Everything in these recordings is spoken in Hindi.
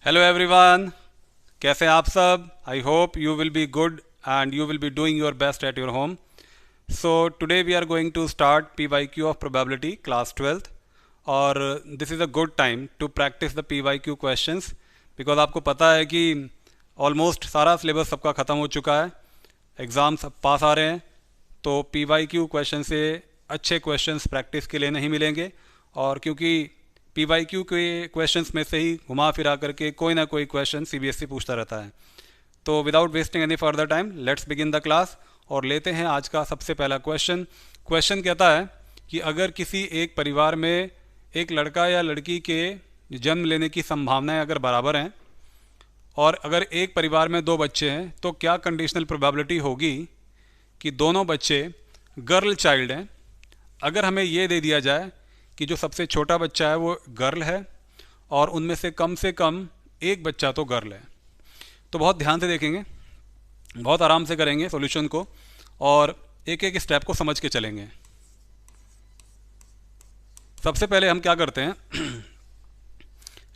हेलो एवरीवन, कैसे हैं आप सब। I hope you will be good and you will be doing your best at your home. So today we are going to start P Y Q of probability class 12th। और this is a good time to practise the P Y Q questions, because आपको पता है कि ऑलमोस्ट सारा सिलेबस सबका ख़त्म हो चुका है, एग्ज़ाम सब पास आ रहे हैं। तो पी वाई क्यू क्वेश्चन से अच्छे क्वेश्चंस प्रैक्टिस के लिए नहीं मिलेंगे। और क्योंकि पी वाई क्यू के क्वेश्चंस में से ही घुमा फिरा करके कोई ना कोई क्वेश्चन सीबीएसई पूछता रहता है। तो without wasting any further time let's begin the class और लेते हैं आज का सबसे पहला क्वेश्चन। क्वेश्चन कहता है कि अगर किसी एक परिवार में एक लड़का या लड़की के जन्म लेने की संभावनाएं अगर बराबर हैं और अगर एक परिवार में दो बच्चे हैं, तो क्या कंडीशनल प्रोबेबिलिटी होगी कि दोनों बच्चे गर्ल चाइल्ड हैं। अगर हमें ये दे दिया जाए कि जो सबसे छोटा बच्चा है वो गर्ल है और उनमें से कम एक बच्चा तो गर्ल है, तो बहुत ध्यान से देखेंगे, बहुत आराम से करेंगे सॉल्यूशन को और एक एक स्टेप को समझ के चलेंगे। सबसे पहले हम क्या करते हैं,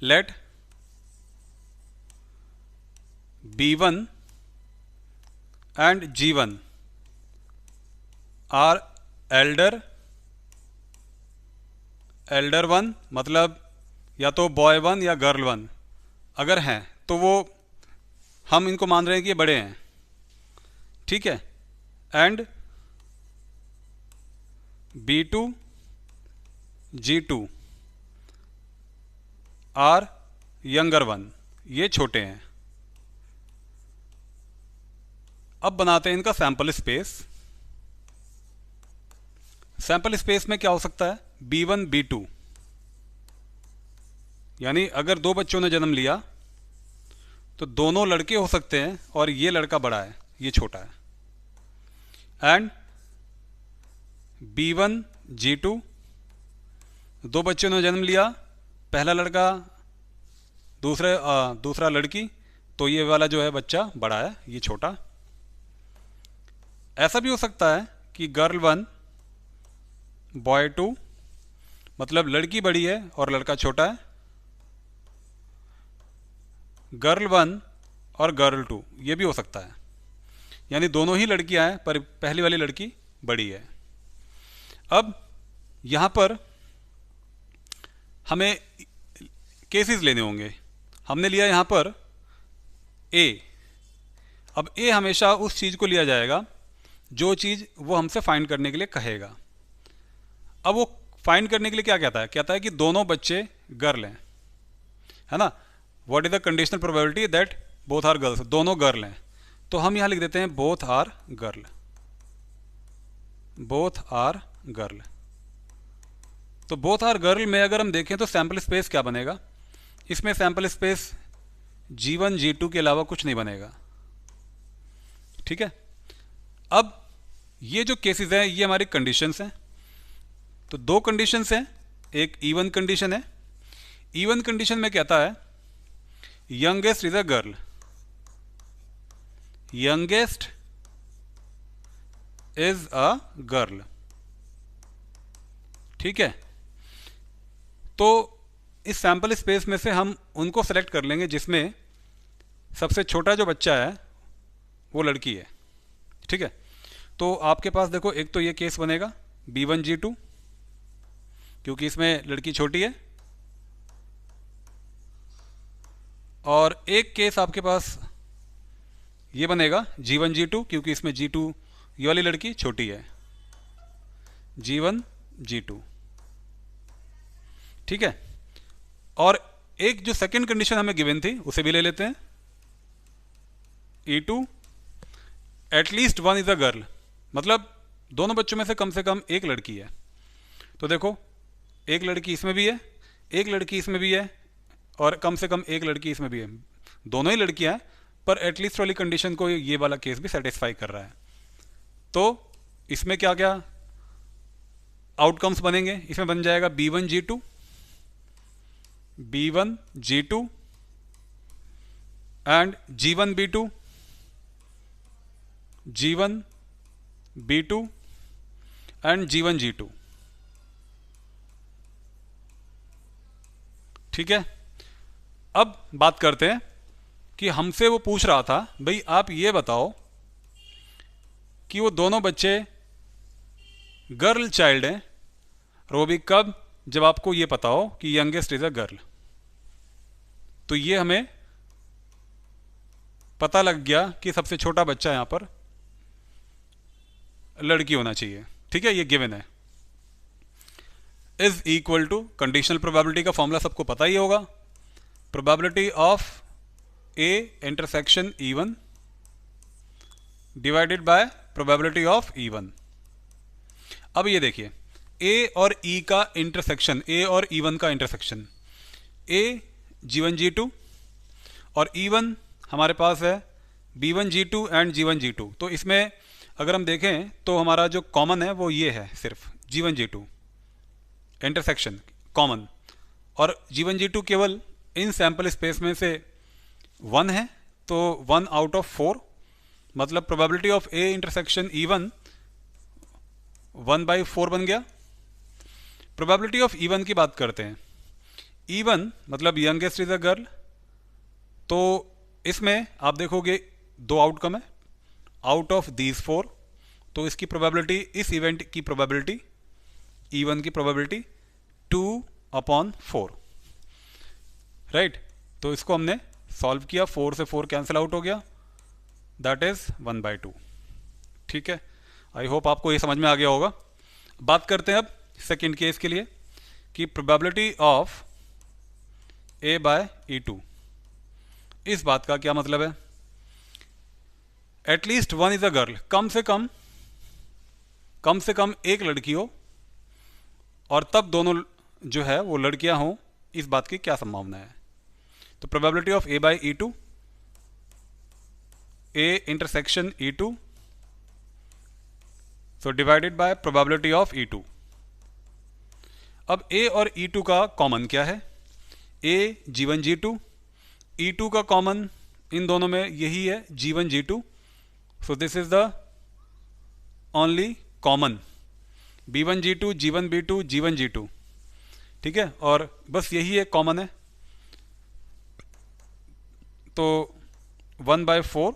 let B1 and G1 are elder one, मतलब या तो बॉय वन या गर्ल वन अगर हैं तो वो हम इनको मान रहे हैं कि ये बड़े हैं, ठीक है। And B2 G2 are younger one, ये छोटे हैं। अब बनाते हैं इनका सैंपल स्पेस। सैंपल स्पेस में क्या हो सकता है, B1 B2, यानी अगर दो बच्चों ने जन्म लिया तो दोनों लड़के हो सकते हैं और ये लड़का बड़ा है, ये छोटा है। एंड B1 G2, दो बच्चों ने जन्म लिया, पहला लड़का दूसरा लड़की, तो ये वाला जो है बच्चा बड़ा है, ये छोटा। ऐसा भी हो सकता है कि गर्ल वन बॉय टू, मतलब लड़की बड़ी है और लड़का छोटा है। गर्ल वन और गर्ल टू, ये भी हो सकता है, यानी दोनों ही लड़कियां हैं पर पहली वाली लड़की बड़ी है। अब यहां पर हमें केसेस लेने होंगे। हमने लिया यहां पर ए। अब ए हमेशा उस चीज़ को लिया जाएगा जो चीज़ वो हमसे फाइंड करने के लिए कहेगा। अब वो फाइंड करने के लिए क्या कहता है, कहता है कि दोनों बच्चे गर्ल हैं, है ना। What is the conditional probability that both are girls, दोनों गर्ल हैं। तो हम यहां लिख देते हैं both are girl, both are girl. तो बोथ आर गर्ल में अगर हम देखें तो सैंपल स्पेस क्या बनेगा, इसमें सैंपल स्पेस G1 G2 के अलावा कुछ नहीं बनेगा, ठीक है। अब ये जो केसेस हैं ये हमारी कंडीशंस हैं। तो दो कंडीशंस हैं, एक इवन कंडीशन है। इवन कंडीशन में कहता है youngest is a girl, youngest is a girl, ठीक है। तो इस सैंपल स्पेस में से हम उनको सेलेक्ट कर लेंगे जिसमें सबसे छोटा जो बच्चा है वो लड़की है, ठीक है। तो आपके पास देखो, एक तो ये केस बनेगा B1 G2, क्योंकि इसमें लड़की छोटी है, और एक केस आपके पास ये बनेगा G1 G2, क्योंकि इसमें G2 ये वाली लड़की छोटी है, G1 G2, ठीक है। और एक जो सेकंड कंडीशन हमें गिवन थी उसे भी ले लेते हैं, E2 at least one is a girl, मतलब दोनों बच्चों में से कम एक लड़की है। तो देखो, एक लड़की इसमें भी है, एक लड़की इसमें भी है, और कम से कम एक लड़की इसमें भी है, दोनों ही लड़कियां हैं, पर एटलीस्ट वाली कंडीशन को ये वाला केस भी सेटिस्फाई कर रहा है। तो इसमें क्या क्या आउटकम्स बनेंगे, इसमें बन जाएगा B1 G2, B1 G2 and G1 B2, G1 B2 and G1 G2, ठीक है। अब बात करते हैं कि हमसे वो पूछ रहा था, भाई आप ये बताओ कि वो दोनों बच्चे गर्ल चाइल्ड हैं, और वो भी कब, जब आपको ये पता हो कि यंगेस्ट इज अ गर्ल। तो ये हमें पता लग गया कि सबसे छोटा बच्चा यहाँ पर लड़की होना चाहिए। ठीक है, ये गिवन है। Is equal to, conditional probability का फॉर्मूला सबको पता ही होगा, probability of A intersection E1 divided by probability of E1। अब ये देखिए, ए और ई का इंटरसेक्शन, ए और E1 का इंटरसेक्शन, ए G1 G2 और E1 हमारे पास है B1 G2 and G1 G2। तो इसमें अगर हम देखें तो हमारा जो कॉमन है वो ये है, सिर्फ G1 G2 इंटरसेक्शन कॉमन, और G1 G2 केवल इन सैंपल स्पेस में से 1 है, तो 1 आउट ऑफ 4, मतलब probability of A intersection E1 1/4 बन गया। प्रोबेबिलिटी ऑफ E1 की बात करते हैं। E1 मतलब यंगेस्ट इज अ गर्ल, तो इसमें आप देखोगे 2 आउटकम है, आउट ऑफ दीज 4, तो इसकी प्रोबेबिलिटी, इस इवेंट की प्रोबेबिलिटी E1 की प्रोबेबिलिटी 2/4, राइट। तो इसको हमने सॉल्व किया, 4 से 4 कैंसिल आउट हो गया, दैट इज 1/2। ठीक है, आई होप आपको ये समझ में आ गया होगा। बात करते हैं अब सेकेंड केस के लिए कि प्रोबेबिलिटी ऑफ A/E2। इस बात का क्या मतलब है, एटलीस्ट 1 इज अ गर्ल, कम से कम एक लड़की हो, और तब दोनों जो है वो लड़कियां हों, इस बात की क्या संभावना है। तो probability of A/E2, A intersection E2, so divided by probability of E2। अब A और E2 का कॉमन क्या है, A G1 G2, E2 का कॉमन इन दोनों में यही है G1 G2, so this is the only common, B1 G2 G1 B2 G1 G2। ठीक है, और बस यही एक कॉमन है, तो 1/4,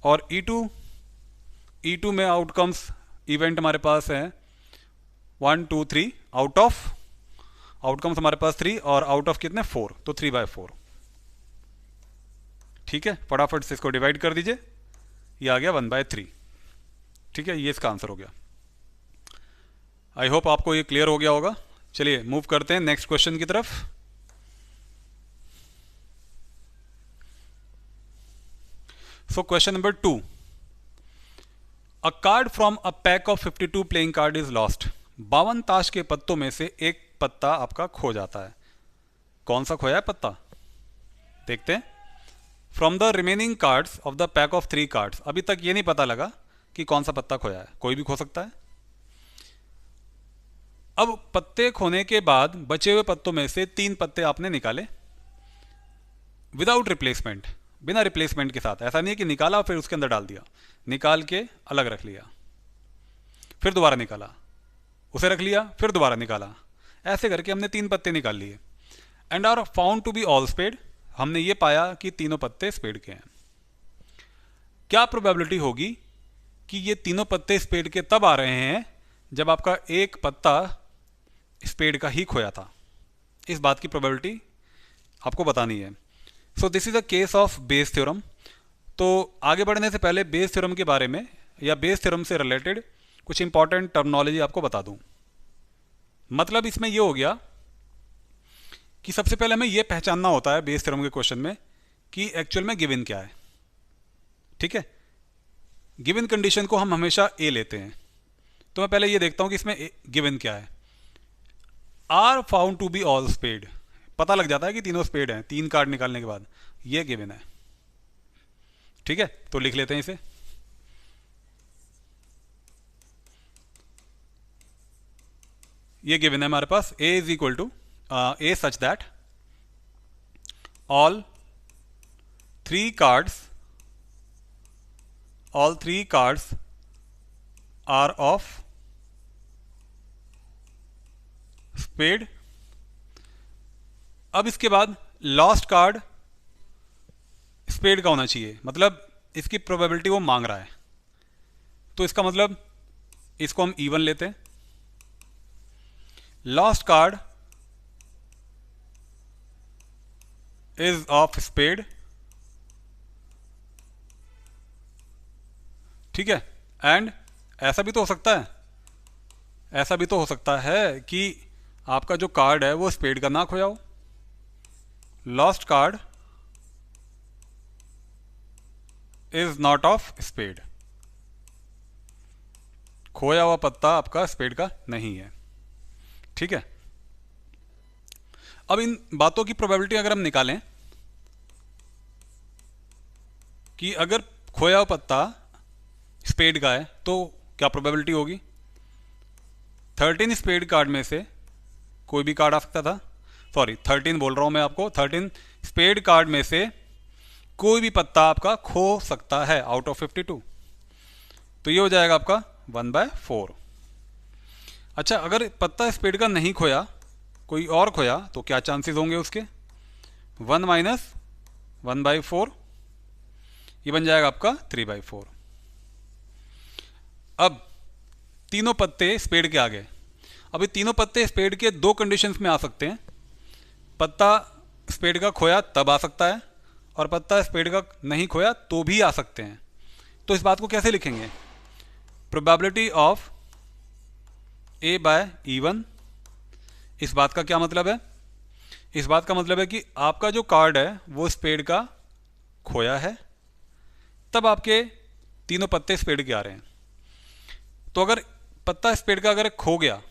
और E2 में आउटकम्स इवेंट हमारे पास है 1 2 3, आउट ऑफ आउटकम्स हमारे पास 3, और आउट ऑफ कितने 4, तो 3/4। ठीक है, फटाफट से इसको डिवाइड कर दीजिए, ये आ गया 1/3। ठीक है, ये इसका आंसर हो गया। आई होप आपको ये क्लियर हो गया होगा। चलिए मूव करते हैं नेक्स्ट क्वेश्चन की तरफ। So question number 2, a card from a pack of 52 playing card is lost. 52 ताश के पत्तों में से एक पत्ता आपका खो जाता है। कौन सा खोया है पत्ता, देखते हैं। From the remaining cards of the pack of 3 cards, अभी तक ये नहीं पता लगा कि कौन सा पत्ता खोया है, कोई भी खो सकता है। अब पत्ते खोने के बाद बचे हुए पत्तों में से 3 पत्ते आपने निकाले विदाउट रिप्लेसमेंट, बिना रिप्लेसमेंट के साथ। ऐसा नहीं है कि निकाला और फिर उसके अंदर डाल दिया, निकाल के अलग रख लिया, फिर दोबारा निकाला, उसे रख लिया, फिर दोबारा निकाला, ऐसे करके हमने 3 पत्ते निकाल लिए। And are found to be all spade, हमने ये पाया कि तीनों पत्ते स्पेड के हैं। क्या प्रोबेबिलिटी होगी कि ये तीनों पत्ते स्पेड के तब आ रहे हैं जब आपका एक पत्ता स्पेड का ही खोया था। इस बात की प्रोबेबिलिटी आपको बतानी है। सो this is a case of Bayes theorem. तो आगे बढ़ने से पहले बेस थ्योरम के बारे में या बेस थ्योरम से रिलेटेड कुछ इंपॉर्टेंट टर्मिनोलॉजी आपको बता दूं। मतलब इसमें यह हो गया कि सबसे पहले हमें यह पहचानना होता है बेस थ्योरम के क्वेश्चन में कि एक्चुअल में गिवन क्या है। ठीक है, गिवन कंडीशन को हम हमेशा ए लेते हैं। तो मैं पहले यह देखता हूं कि इसमें गिवन क्या है। Are found to be all spade, पता लग जाता है कि तीनों स्पेड हैं 3 कार्ड निकालने के बाद, यह गिवन है। ठीक है, तो लिख लेते हैं इसे। ये गिवन है हमारे पास, A is equal to A such that all 3 cards are of spade. अब इसके बाद लॉस्ट कार्ड स्पेड का होना चाहिए, मतलब इसकी प्रोबेबिलिटी वो मांग रहा है। तो इसका मतलब इसको हम इवन लेते हैं। Lost card is of spade, ठीक है। एंड ऐसा भी तो हो सकता है, ऐसा भी तो हो सकता है कि आपका जो कार्ड है वो स्पेड का ना खोया हो। Lost card is not of spade, खोया हुआ पत्ता आपका स्पेड का नहीं है, ठीक है। अब इन बातों की प्रोबेबिलिटी अगर हम निकालें कि अगर खोया हुआ पत्ता स्पेड का है तो क्या प्रोबेबिलिटी होगी। 13 स्पेड कार्ड में से कोई भी कार्ड आ सकता था, सॉरी 13 बोल रहा हूं मैं आपको, 13 स्पेड कार्ड में से कोई भी पत्ता आपका खो सकता है आउट ऑफ 52। तो ये हो जाएगा आपका 1/4। अच्छा, अगर पत्ता स्पेड का नहीं खोया, कोई और खोया, तो क्या चांसेस होंगे उसके। 1 माइनस 1/4, ये बन जाएगा आपका 3/4। अब तीनों पत्ते स्पेड के आ गए। अब ये तीनों पत्ते स्पेड के दो कंडीशंस में आ सकते हैं। पत्ता स्पेड का खोया तब आ सकता है, और पत्ता स्पेड का नहीं खोया तो भी आ सकते हैं। तो इस बात को कैसे लिखेंगे। Probability of A by even. इस बात का क्या मतलब है, इस बात का मतलब है कि आपका जो कार्ड है वो स्पेड का खोया है, तब आपके तीनों पत्ते स्पेड के आ रहे हैं। तो अगर पत्ता स्पेड का अगर खो गया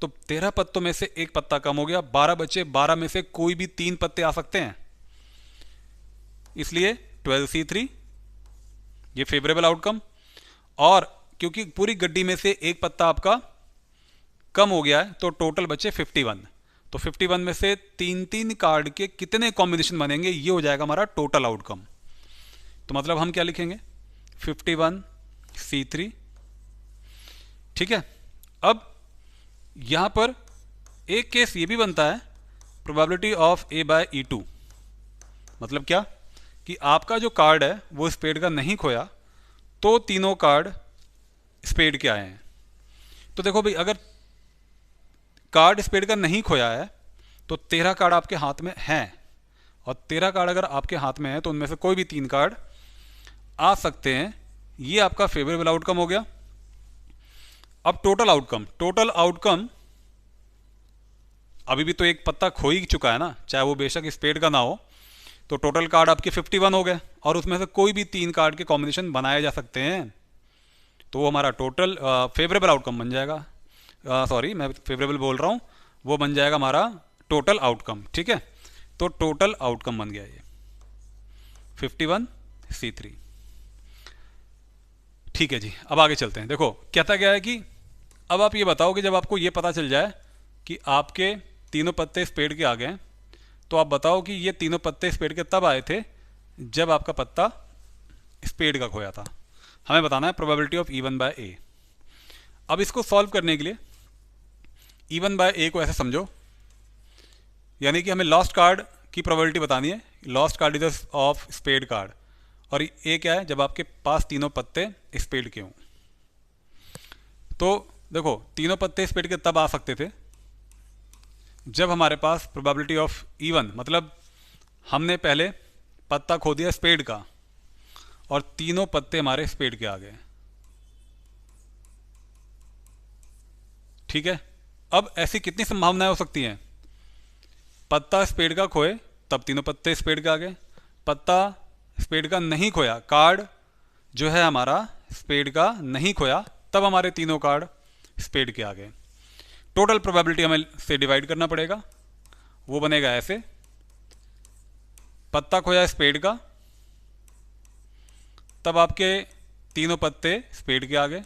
तो 13 पत्तों में से एक पत्ता कम हो गया, 12 बचे, 12 में से कोई भी 3 पत्ते आ सकते हैं, इसलिए 12C3 ये फेवरेबल आउटकम। और क्योंकि पूरी गड्डी में से एक पत्ता आपका कम हो गया है तो टोटल बचे 51। तो 51 में से 3-3 कार्ड के कितने कॉम्बिनेशन बनेंगे, ये हो जाएगा हमारा टोटल आउटकम। तो मतलब हम क्या लिखेंगे, 51C3, ठीक है। अब यहां पर एक केस ये भी बनता है, probability of A bye E2। मतलब क्या कि आपका जो कार्ड है वो स्पेड का नहीं खोया तो तीनों कार्ड स्पेड के आए हैं। तो देखो भाई, अगर कार्ड स्पेड का नहीं खोया है तो 13 कार्ड आपके हाथ में हैं, और 13 कार्ड अगर आपके हाथ में है तो उनमें से कोई भी 3 कार्ड आ सकते हैं। ये आपका फेवरेबल आउटकम हो गया। अब टोटल आउटकम, टोटल आउटकम अभी भी तो एक पत्ता खो ही चुका है ना, चाहे वो बेशक स्पेड का ना हो। तो टोटल कार्ड आपके 51 हो गए, और उसमें से कोई भी 3 कार्ड के कॉम्बिनेशन बनाए जा सकते हैं। तो वो हमारा टोटल फेवरेबल आउटकम बन जाएगा। सॉरी, मैं फेवरेबल बोल रहा हूँ, वो बन जाएगा हमारा टोटल आउटकम, ठीक है। तो टोटल आउटकम बन गया ये 51C3, ठीक है जी। अब आगे चलते हैं। देखो कहता क्या है कि अब आप ये बताओ कि जब आपको ये पता चल जाए कि आपके तीनों पत्ते स्पेड के आ गए, तो आप बताओ कि ये तीनों पत्ते स्पेड के तब आए थे जब आपका पत्ता स्पेड का खोया था। हमें बताना है प्रोबेबिलिटी ऑफ E1 बाय ए। अब इसको सॉल्व करने के लिए E1 बाय ए को ऐसे समझो, यानी कि हमें लॉस्ट कार्ड की प्रोबेबिलिटी बतानी है। Lost card is of spade card, और ए क्या है, जब आपके पास तीनों पत्ते स्पेड के हों। तो देखो तीनों पत्ते स्पेड के तब आ सकते थे जब हमारे पास प्रोबेबिलिटी ऑफ E1, मतलब हमने पहले पत्ता खो दिया स्पेड का और तीनों पत्ते हमारे स्पेड के आ गए, ठीक है। अब ऐसी कितनी संभावनाएं हो सकती हैं। पत्ता स्पेड का खोए तब तीनों पत्ते स्पेड के आ गए, पत्ता स्पेड का नहीं खोया, कार्ड जो है हमारा स्पेड का नहीं खोया, तब हमारे तीनों कार्ड स्पेड के आ गए। टोटल प्रोबेबिलिटी हमें से डिवाइड करना पड़ेगा, वो बनेगा ऐसे, पत्ता खोया स्पेड का तब आपके तीनों पत्ते स्पेड के आ गए,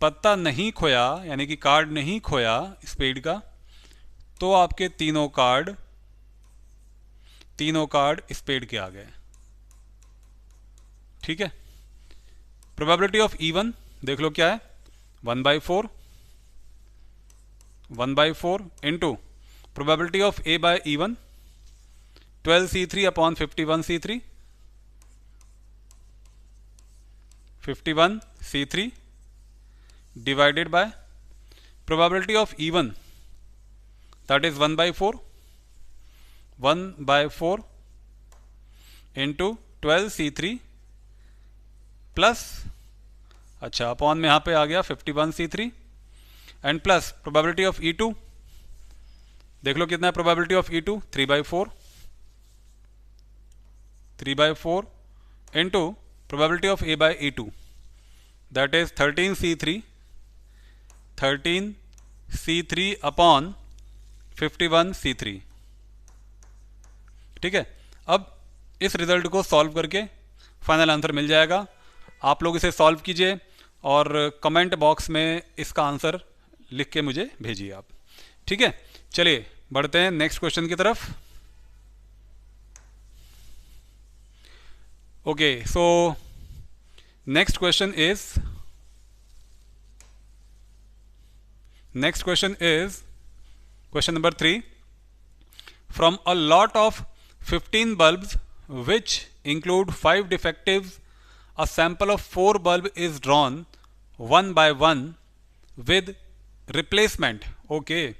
पत्ता नहीं खोया यानी कि कार्ड नहीं खोया स्पेड का, तो आपके तीनों कार्ड स्पेड के आ गए, ठीक है। प्रोबेबिलिटी ऑफ E1 देख लो क्या है, 1/4 into probability of A by E1 12C3 upon 51C3, 51C3 divided by probability of even, that is 1/4, 1/4 into 12C3 plus, अच्छा अपॉन में यहाँ पे आ गया 51C3 and plus probability of E2, देख लो कितना है probability of E2, 3/4, 3/4 into probability of A/E2, that is 13C3 upon 51C3। ठीक है, अब इस रिजल्ट को सॉल्व करके फाइनल आंसर मिल जाएगा। आप लोग इसे सॉल्व कीजिए और कमेंट बॉक्स में इसका आंसर लिख के मुझे भेजिए आप। ठीक है, चलिए बढ़ते हैं नेक्स्ट क्वेश्चन की तरफ। Okay, so next question is question number 3। From a lot of 15 bulbs which include 5 defectives, a sample of 4 bulb is drawn one by one with replacement. Okay,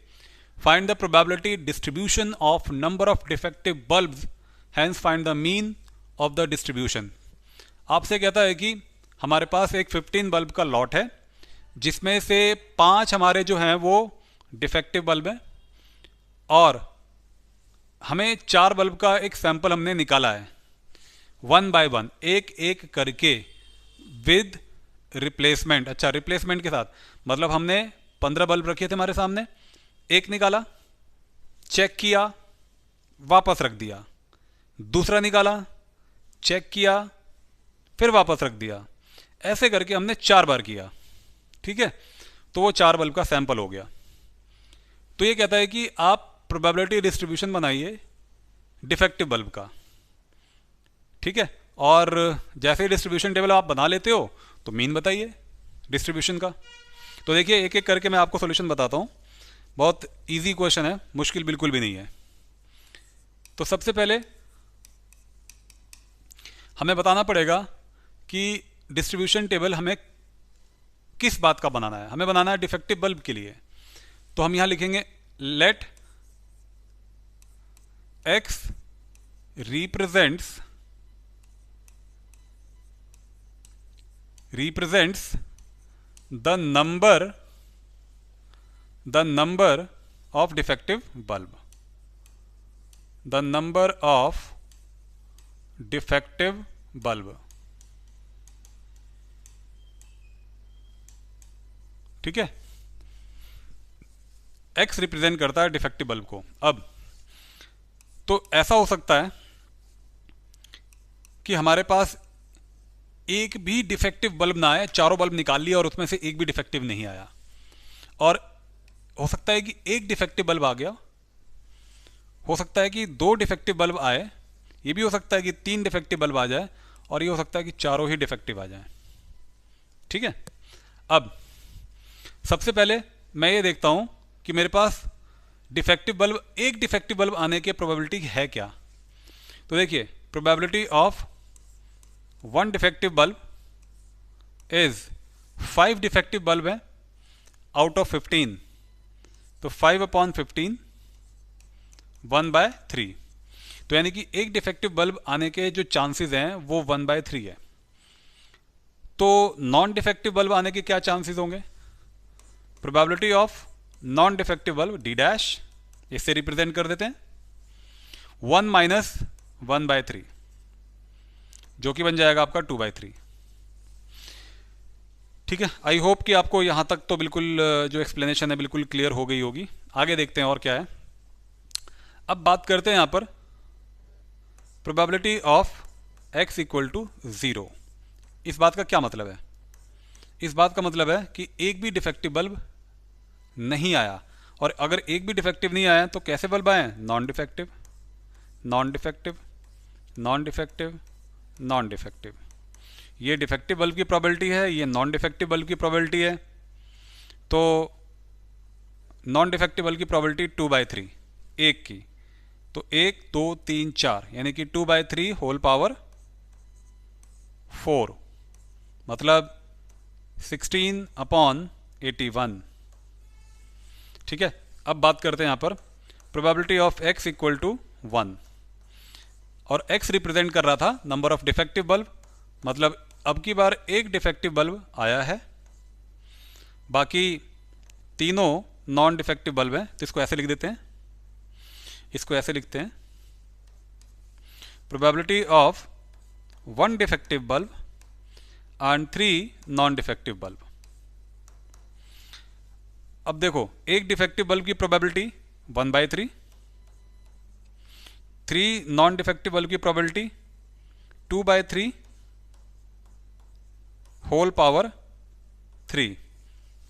find the probability distribution of number of defective bulbs, hence find the mean of the distribution. आपसे कहता है कि हमारे पास एक 15 बल्ब का लॉट है जिसमें से 5 हमारे जो हैं वो डिफेक्टिव बल्ब हैं और हमें 4 बल्ब का एक सैंपल हमने निकाला है 1 by 1, एक एक करके विद रिप्लेसमेंट। अच्छा, रिप्लेसमेंट के साथ मतलब हमने 15 बल्ब रखे थे हमारे सामने, एक निकाला, चेक किया, वापस रख दिया, दूसरा निकाला, चेक किया, फिर वापस रख दिया, ऐसे करके हमने 4 बार किया। ठीक है, तो वो 4 बल्ब का सैंपल हो गया। तो ये कहता है कि आप प्रोबेबिलिटी डिस्ट्रीब्यूशन बनाइए डिफेक्टिव बल्ब का। ठीक है, और जैसे ही डिस्ट्रीब्यूशन टेबल आप बना लेते हो तो मीन बताइए डिस्ट्रीब्यूशन का। तो देखिए एक एक करके मैं आपको सॉल्यूशन बताता हूँ, बहुत इजी क्वेश्चन है, मुश्किल बिल्कुल भी नहीं है। तो सबसे पहले हमें बताना पड़ेगा कि डिस्ट्रीब्यूशन टेबल हमें किस बात का बनाना है। हमें बनाना है डिफेक्टिव बल्ब के लिए, तो हम यहां लिखेंगे late x represents the number of defective bulb, the number of defective bulb। ठीक है, x रिप्रेजेंट करता है डिफेक्टिव बल्ब को। अब तो ऐसा हो सकता है कि हमारे पास एक भी डिफेक्टिव बल्ब ना आए, चारों बल्ब निकाल लिया और उसमें से एक भी डिफेक्टिव नहीं आया, और हो सकता है कि एक डिफेक्टिव बल्ब आ गया, हो सकता है कि 2 डिफेक्टिव बल्ब आए, ये भी हो सकता है कि 3 डिफेक्टिव बल्ब आ जाए, और ये हो सकता है कि चारों ही डिफेक्टिव आ जाए। ठीक है, अब सबसे पहले मैं ये देखता हूं कि मेरे पास डिफेक्टिव बल्ब, एक डिफेक्टिव बल्ब आने की प्रोबेबिलिटी है क्या। तो देखिए probability of 1 defective bulb is 5 defective bulb है आउट ऑफ 15, तो 5/15 1/3, तो यानी कि एक डिफेक्टिव बल्ब आने के जो चांसेस हैं वो 1/3 है। तो नॉन डिफेक्टिव बल्ब आने के क्या चांसेस होंगे। Probability of non defective bulb D dash, इससे रिप्रेजेंट कर देते हैं 1 - 1/3, जो कि बन जाएगा आपका 2/3। ठीक है, आई होप कि आपको यहां तक तो बिल्कुल जो एक्सप्लेनेशन है बिल्कुल क्लियर हो गई होगी। आगे देखते हैं और क्या है। अब बात करते हैं यहां पर प्रोबेबिलिटी ऑफ x = 0। इस बात का क्या मतलब है। इस बात का मतलब है कि एक भी डिफेक्टिव बल्ब नहीं आया, और अगर एक भी डिफेक्टिव नहीं आया तो कैसे बल्ब आए, non defective, non defective, non defective, non defective. ये डिफेक्टिव बल्ब की प्रोबेबिलिटी है, ये नॉन डिफेक्टिव बल्ब की प्रोबेबिलिटी है। तो नॉन डिफेक्टिव बल्ब की प्रोबेबिलिटी 2/3 एक की, तो 1 2 3 4 यानी कि 2/3 होल पावर 4 मतलब 16/81। ठीक है, अब बात करते हैं यहाँ पर probability of x equal to 1 और x रिप्रेजेंट कर रहा था नंबर ऑफ डिफेक्टिव बल्ब, मतलब अब की बार एक डिफेक्टिव बल्ब आया है, बाकी तीनों नॉन डिफेक्टिव बल्ब हैं। तो इसको ऐसे लिख देते हैं, इसको ऐसे लिखते हैं probability of 1 defective bulb and 3 non defective bulb. अब देखो, एक डिफेक्टिव बल्ब की प्रोबेबिलिटी 1/3, 3 नॉन डिफेक्टिव बल्ब की probability 2/3 whole power 3।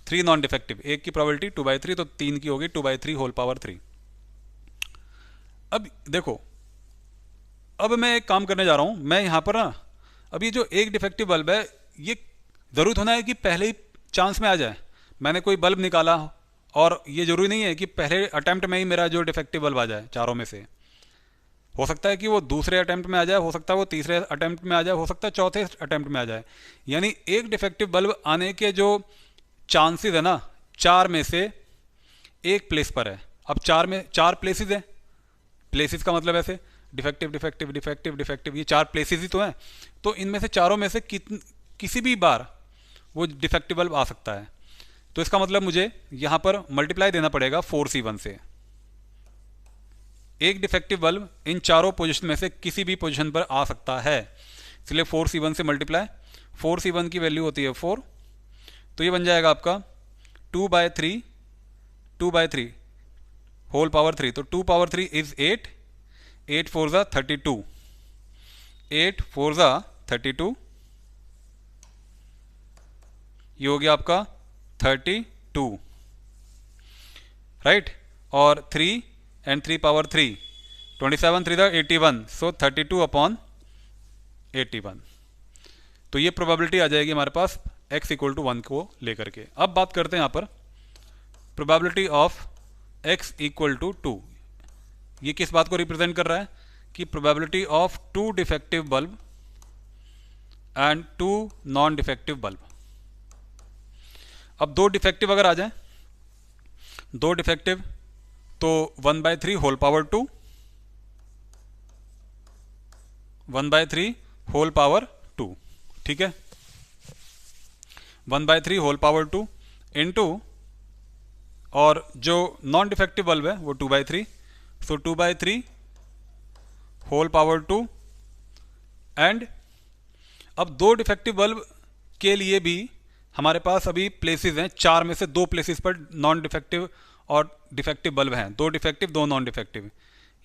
3 non defective, एक की प्रोबेबिलिटी 2/3, तो 3 की होगी 2/3 होल पावर 3। अब देखो, अब मैं एक काम करने जा रहा हूं, मैं यहां पर ना, अब ये जो एक डिफेक्टिव बल्ब है, ये जरूरत होना है कि पहले ही चांस में आ जाए। मैंने कोई बल्ब निकाला और ये जरूरी नहीं है कि पहले अटेम्प्ट में ही मेरा जो डिफेक्टिव बल्ब आ जाए चारों में से। हो सकता है कि वो दूसरे अटेम्प्ट में आ जाए, हो सकता है वो तीसरे अटेम्प्ट में आ जाए, हो सकता है चौथे अटेम्प्ट में आ जाए। यानी एक डिफेक्टिव बल्ब आने के जो चांसेस है ना, 4 में से एक प्लेस पर है। अब 4 में 4 प्लेसेस हैं, प्लेसेस का मतलब ऐसे डिफेक्टिव डिफेक्टिव डिफेक्टिव डिफेक्टिव, ये 4 प्लेसेस ही तो हैं। तो इनमें से चारों में से किसी भी बार वो डिफेक्टिव बल्ब आ सकता है। तो इसका मतलब मुझे यहां पर मल्टीप्लाई देना पड़ेगा 4C1 से। एक डिफेक्टिव बल्ब इन चारों पोजीशन में से किसी भी पोजीशन पर आ सकता है, इसलिए 4C1 से मल्टीप्लाई। 4C1 की वैल्यू होती है 4, तो ये बन जाएगा आपका 2/3 होल पावर 3। तो 2 पावर 3 इज 8, 8 4 ज़ा 32, 8 4 ज़ा 32, ये हो गया आपका 32, राइट। और 3 and 3 power 3, 27 3 ज़ा 81, सो 32/81। तो ये प्रोबेबिलिटी आ जाएगी हमारे पास x इक्वल टू 1 को लेकर के। अब बात करते हैं यहाँ पर probability of x equal to 2। ये किस बात को रिप्रेजेंट कर रहा है कि probability of 2 defective bulb and 2 non defective bulb. अब 2 डिफेक्टिव अगर आ जाए, 2 डिफेक्टिव तो 1/3 होल पावर 2, 1/3 होल पावर 2, ठीक है। 1/3 होल पावर 2 इंटू, और जो नॉन डिफेक्टिव बल्ब है वो 2/3, सो 2/3 होल पावर 2। एंड अब 2 डिफेक्टिव बल्ब के लिए भी हमारे पास अभी प्लेसेस हैं, 4 में से 2 प्लेसेस पर नॉन डिफेक्टिव और डिफेक्टिव बल्ब हैं, 2 डिफेक्टिव 2 नॉन डिफेक्टिव।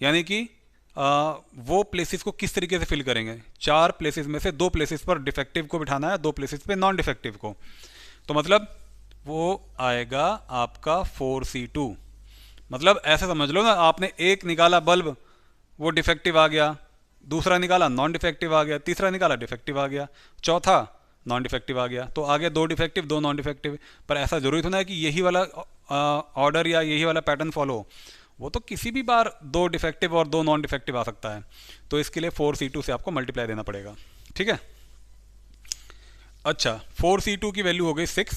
यानी कि वो प्लेसेस को किस तरीके से फिल करेंगे, 4 प्लेसेस में से 2 प्लेसेस पर डिफेक्टिव को बिठाना है, 2 प्लेसेस पे नॉन डिफेक्टिव को। तो मतलब वो आएगा आपका 4C2। मतलब ऐसा समझ लो ना, आपने एक निकाला बल्ब, वो डिफेक्टिव आ गया, दूसरा निकाला नॉन डिफेक्टिव आ गया, तीसरा निकाला डिफेक्टिव आ गया, चौथा नॉन डिफेक्टिव आ गया, तो आगे 2 डिफेक्टिव 2 नॉन डिफेक्टिव। पर ऐसा जरूरी होना है कि यही वाला ऑर्डर या यही वाला पैटर्न फॉलो हो, वो तो किसी भी बार 2 डिफेक्टिव और 2 नॉन डिफेक्टिव आ सकता है। तो इसके लिए 4C2 से आपको मल्टीप्लाई देना पड़ेगा, ठीक है। अच्छा, 4C2 की वैल्यू हो गई 6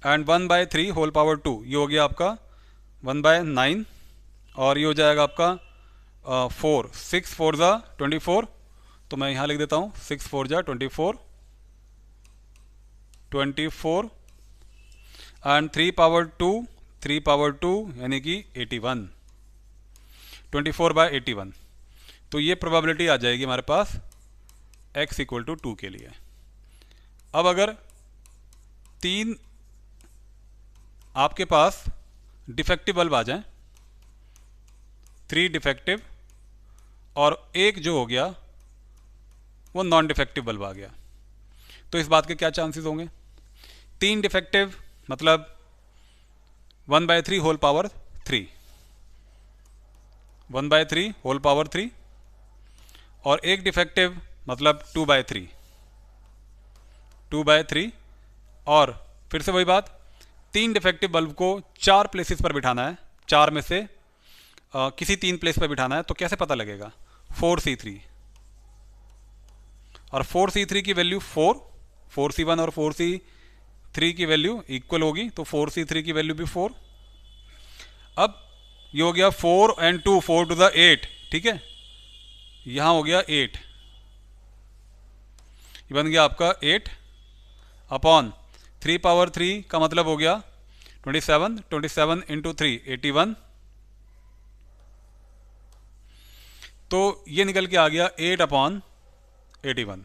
एंड 1/3 होल पावर 2, ये हो गया आपका 1/9, और ये हो जाएगा आपका 4, 6 4 ज़ा 24, तो मैं यहाँ लिख देता हूँ 6 4 ज़ा 24 एंड 3 पावर 2 यानी कि 81, 24/81। तो ये प्रोबेबिलिटी आ जाएगी हमारे पास x इक्वल टू 2 के लिए। अब अगर 3 आपके पास डिफेक्टिव बल्ब आ जाए, 3 डिफेक्टिव और एक जो हो गया वो नॉन डिफेक्टिव बल्ब आ गया, तो इस बात के क्या चांसेस होंगे? 3 डिफेक्टिव मतलब 1/3 होल पावर 3, 1/3 होल पावर 3, और एक डिफेक्टिव मतलब 2/3, और फिर से वही बात, 3 डिफेक्टिव बल्ब को 4 प्लेसेस पर बिठाना है, 4 में से किसी 3 प्लेस पे बिठाना है तो कैसे पता लगेगा? 4C3 और 4C3 की वैल्यू 4C1 और 4C3 की वैल्यू इक्वल होगी, तो 4C3 की वैल्यू भी 4। अब ये हो गया 4 and 2, 4 to the 8, ठीक है, यहां हो गया 8, ये बन गया आपका 8 अपॉन 3 पावर 3 का मतलब हो गया 27, 27 इंटू 3 81, तो ये निकल के आ गया 8 upon 81।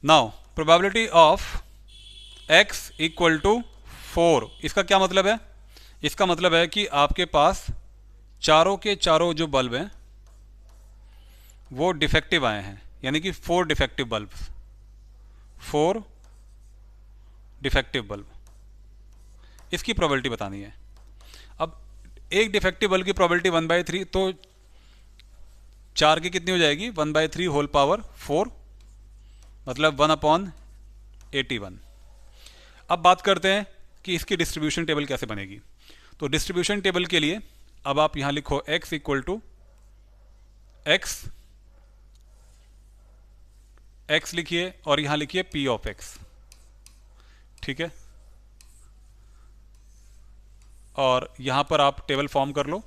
Now probability of x equal to 4, इसका क्या मतलब है? इसका मतलब है कि आपके पास चारों के चारों जो बल्ब हैं वो डिफेक्टिव आए हैं, यानी कि 4 डिफेक्टिव बल्ब, 4 डिफेक्टिव बल्ब, इसकी प्रोबेबिलिटी बतानी है। अब एक डिफेक्टिव बल्ब की प्रोबेबिलिटी 1/3, तो 4 की कितनी हो जाएगी? 1/3 होल पावर 4, मतलब 1/81। अब बात करते हैं कि इसकी डिस्ट्रीब्यूशन टेबल कैसे बनेगी। तो डिस्ट्रीब्यूशन टेबल के लिए अब आप यहां लिखो x इक्वल टू x लिखिए और यहां लिखिए p ऑफ x, ठीक है, और यहां पर आप टेबल फॉर्म कर लो।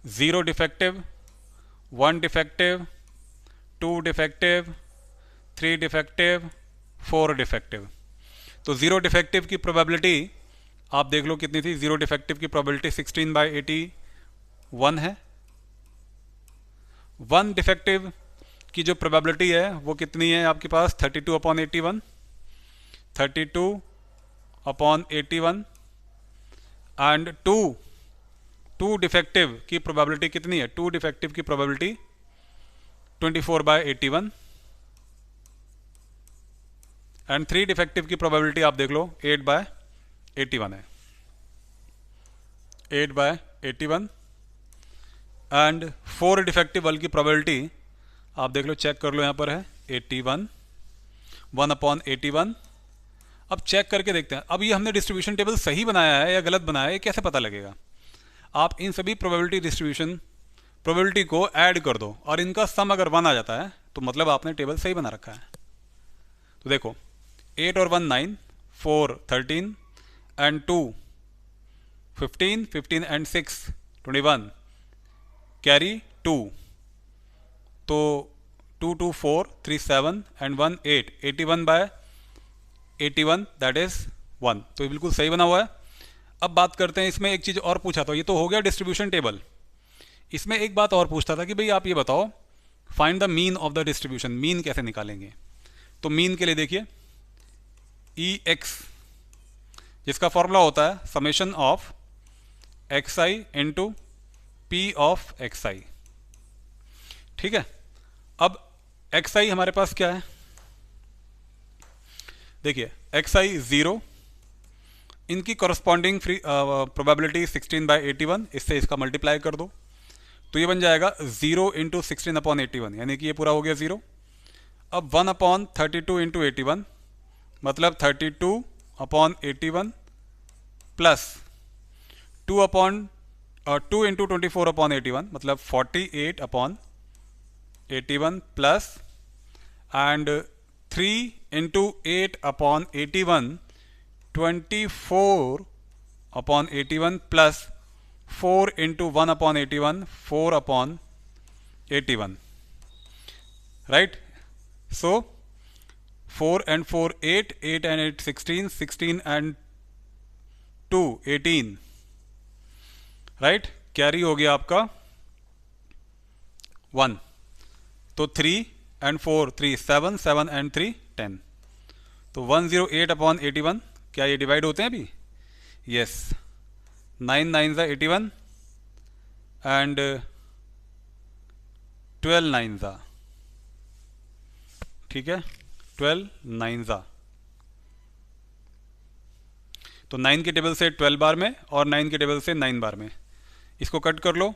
0 defective, 1 defective, 2 defective, 3 defective, 4 defective. तो 0 डिफेक्टिव की प्रोबेबिलिटी आप देख लो कितनी थी। 0 डिफेक्टिव की प्रोबेबिलिटी 16/81 है। 1 डिफेक्टिव की जो प्रोबेबिलिटी है वो कितनी है आपके पास? 32/81, 32/81। एंड 2 डिफेक्टिव की प्रोबेबिलिटी कितनी है? 2 डिफेक्टिव की प्रोबेबिलिटी 24/81। एंड 3 डिफेक्टिव की प्रोबेबिलिटी आप देख लो 8/81 है, 8/81। एंड 4 डिफेक्टिव बल्ब की प्रोबेबिलिटी आप देख लो, चेक कर लो, यहाँ पर है 81, 1/81। अब चेक करके देखते हैं, अब ये हमने डिस्ट्रीब्यूशन टेबल सही बनाया है या गलत बनाया है, ये कैसे पता लगेगा? आप इन सभी प्रोबेबिलिटी को ऐड कर दो और इनका सम अगर 1 आ जाता है तो मतलब आपने टेबल सही बना रखा है। तो देखो 8 और 1 9, 4 13 एंड 2 15, 15 एंड 6 21, कैरी 2, तो 2 2 4 3 7 एंड 1 8, 81/81 दैट इज 1। तो ये बिल्कुल सही बना हुआ है। अब बात करते हैं, इसमें एक चीज़ और पूछा था, ये तो हो गया डिस्ट्रीब्यूशन टेबल। इसमें एक बात और पूछता था कि भाई आप ये बताओ find the mean of the distribution, mean कैसे निकालेंगे? तो मीन के लिए देखिए EX, जिसका फॉर्मूला होता है summation of XI into P of XI, ठीक है। अब XI हमारे पास क्या है? देखिए XI 0, इनकी कॉरस्पॉन्डिंग प्रोबेबिलिटी 16/81, इससे इसका मल्टीप्लाई कर दो तो ये बन जाएगा 0 इंटू 16/81, यानी कि ये पूरा हो गया 0। अब 1/32 इंटू 81, मतलब 32/81 प्लस 2 इंटू 24/81, मतलब 48/81 plus and 3 into 8/81, 24/81 plus 4 into 1/81, 4/81, right. So 4 and 4 8, 8 and 8 16, 16 and 2 18, right. Carry हो गया आपका 1, तो 3 and 4 3 7, 7 and 3 10, तो 108/81। क्या ये डिवाइड होते हैं अभी? यस, 9 9 ज़ा 81 एंड 12 9 ज़ा, ठीक है, 12 9 ज़ा। तो 9 के टेबल से 12 बार में और 9 के टेबल से 9 बार में, इसको कट कर लो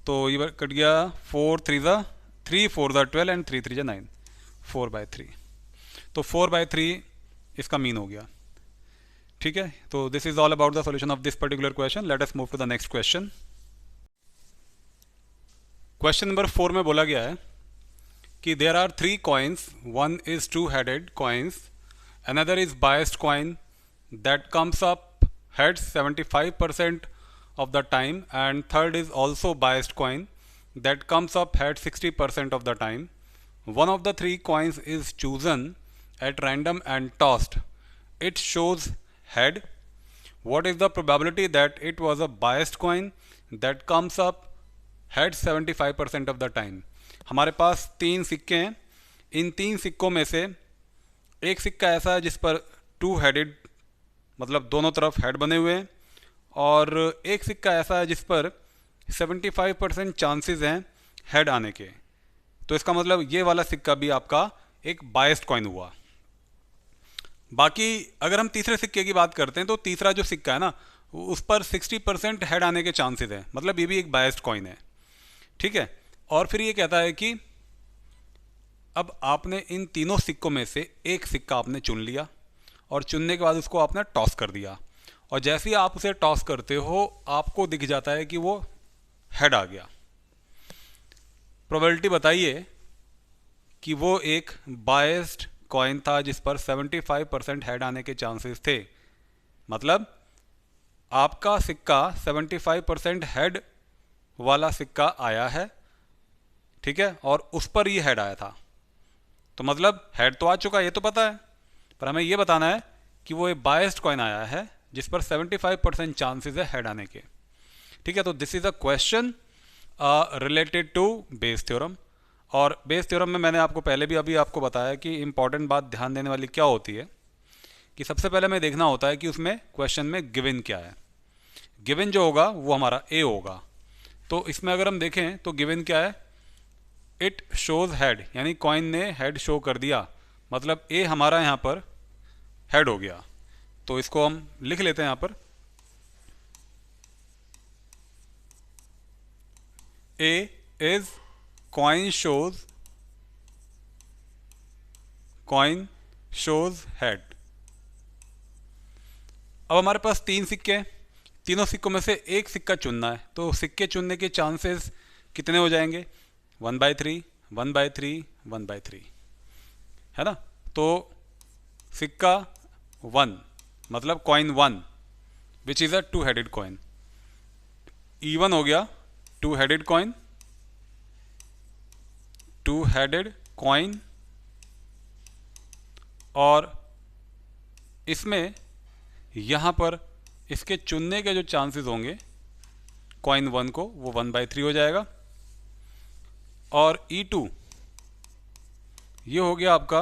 तो ये कट गया 4 3 ज़ा 3, 4 ज़ा 12 एंड 3 3 ज़ा 9, 4/3। तो 4/3 इसका मीन हो गया, ठीक है, तो this is all about the solution of this particular question. Let us move to the next question. Question number 4 में बोला गया है कि there are 3 coins, one is two headed coins, another is biased coin that comes up heads 75% of the time, and third is also biased coin that comes up heads 60% of the time. One of the 3 coins is chosen at random and tossed. It shows head. What is the probability that it was a biased coin that comes up heads 75% of the time? हमारे पास 3 सिक्के हैं. इन 3 सिक्कों में से एक सिक्का ऐसा है जिस पर 2 हेडेड, मतलब दोनों तरफ हेड बने हुए हैं, और एक सिक्का ऐसा है जिस पर 75% चांसेस हैं हेड आने के. तो इसका मतलब ये वाला सिक्का भी आपका एक बायस्ड कॉइन हुआ. बाकी अगर हम तीसरे सिक्के की बात करते हैं तो तीसरा जो सिक्का है ना, उस पर 60% हेड आने के चांसेस हैं, मतलब ये भी एक बायस्ड कॉइन है. ठीक है, और फिर ये कहता है कि अब आपने इन तीनों सिक्कों में से एक सिक्का आपने चुन लिया, और चुनने के बाद उसको आपने टॉस कर दिया, और जैसे ही आप उसे टॉस करते हो आपको दिख जाता है कि वो हेड आ गया. प्रोबेबिलिटी बताइए कि वो एक बायस्ड कॉइन था जिस पर 75% हेड आने के चांसेस थे. मतलब आपका सिक्का 75% हेड वाला सिक्का आया है, ठीक है, और उस पर ये हेड आया था. तो मतलब हेड तो आ चुका है, ये तो पता है, पर हमें ये बताना है कि वो एक बायस्ड कॉइन आया है जिस पर 75% चांसेस है हेड आने के. ठीक है, तो this is a question related to Bayes theorem. और बेस थ्योरम में मैंने आपको पहले भी अभी आपको बताया कि इंपॉर्टेंट बात ध्यान देने वाली क्या होती है कि सबसे पहले हमें देखना होता है कि उसमें क्वेश्चन में गिवन क्या है. गिवन जो होगा वो हमारा ए होगा. तो इसमें अगर हम देखें तो गिवन क्या है, इट शोज हेड, यानी कॉइन ने हेड शो कर दिया, मतलब ए हमारा यहाँ पर हेड हो गया. तो इसको हम लिख लेते हैं यहाँ पर, ए इज कॉइन शोज हेड. अब हमारे पास 3 सिक्के हैं, तीनों सिक्कों में से एक सिक्का चुनना है. तो सिक्के चुनने के चांसेस कितने हो जाएंगे, 1/3, 1/3, 1/3, है ना. तो सिक्का 1 मतलब coin 1 which is a 2 headed coin. E1 हो गया 2 हेडेड कॉइन, 2 हेडेड कॉइन, और इसमें यहाँ पर इसके चुनने के जो चांसेस होंगे कॉइन 1 को, वो 1/3 हो जाएगा. और E2 ये हो गया आपका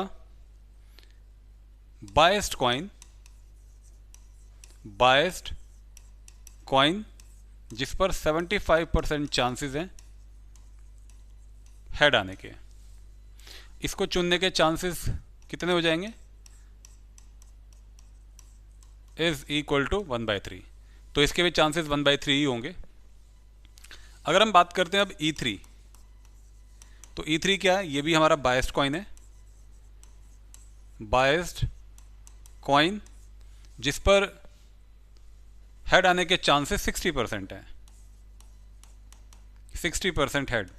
बायस्ड कॉइन जिस पर 75% चांसेस हैं हेड आने के. इसको चुनने के चांसेस कितने हो जाएंगे, इज इक्वल टू 1/3. तो इसके भी चांसेस 1/3 ही होंगे. अगर हम बात करते हैं अब E3, तो E3 क्या है, ये भी हमारा बायस्ड कॉइन है, बायस्ड कॉइन जिस पर हेड आने के चांसेस 60% हैं, 60% हेड.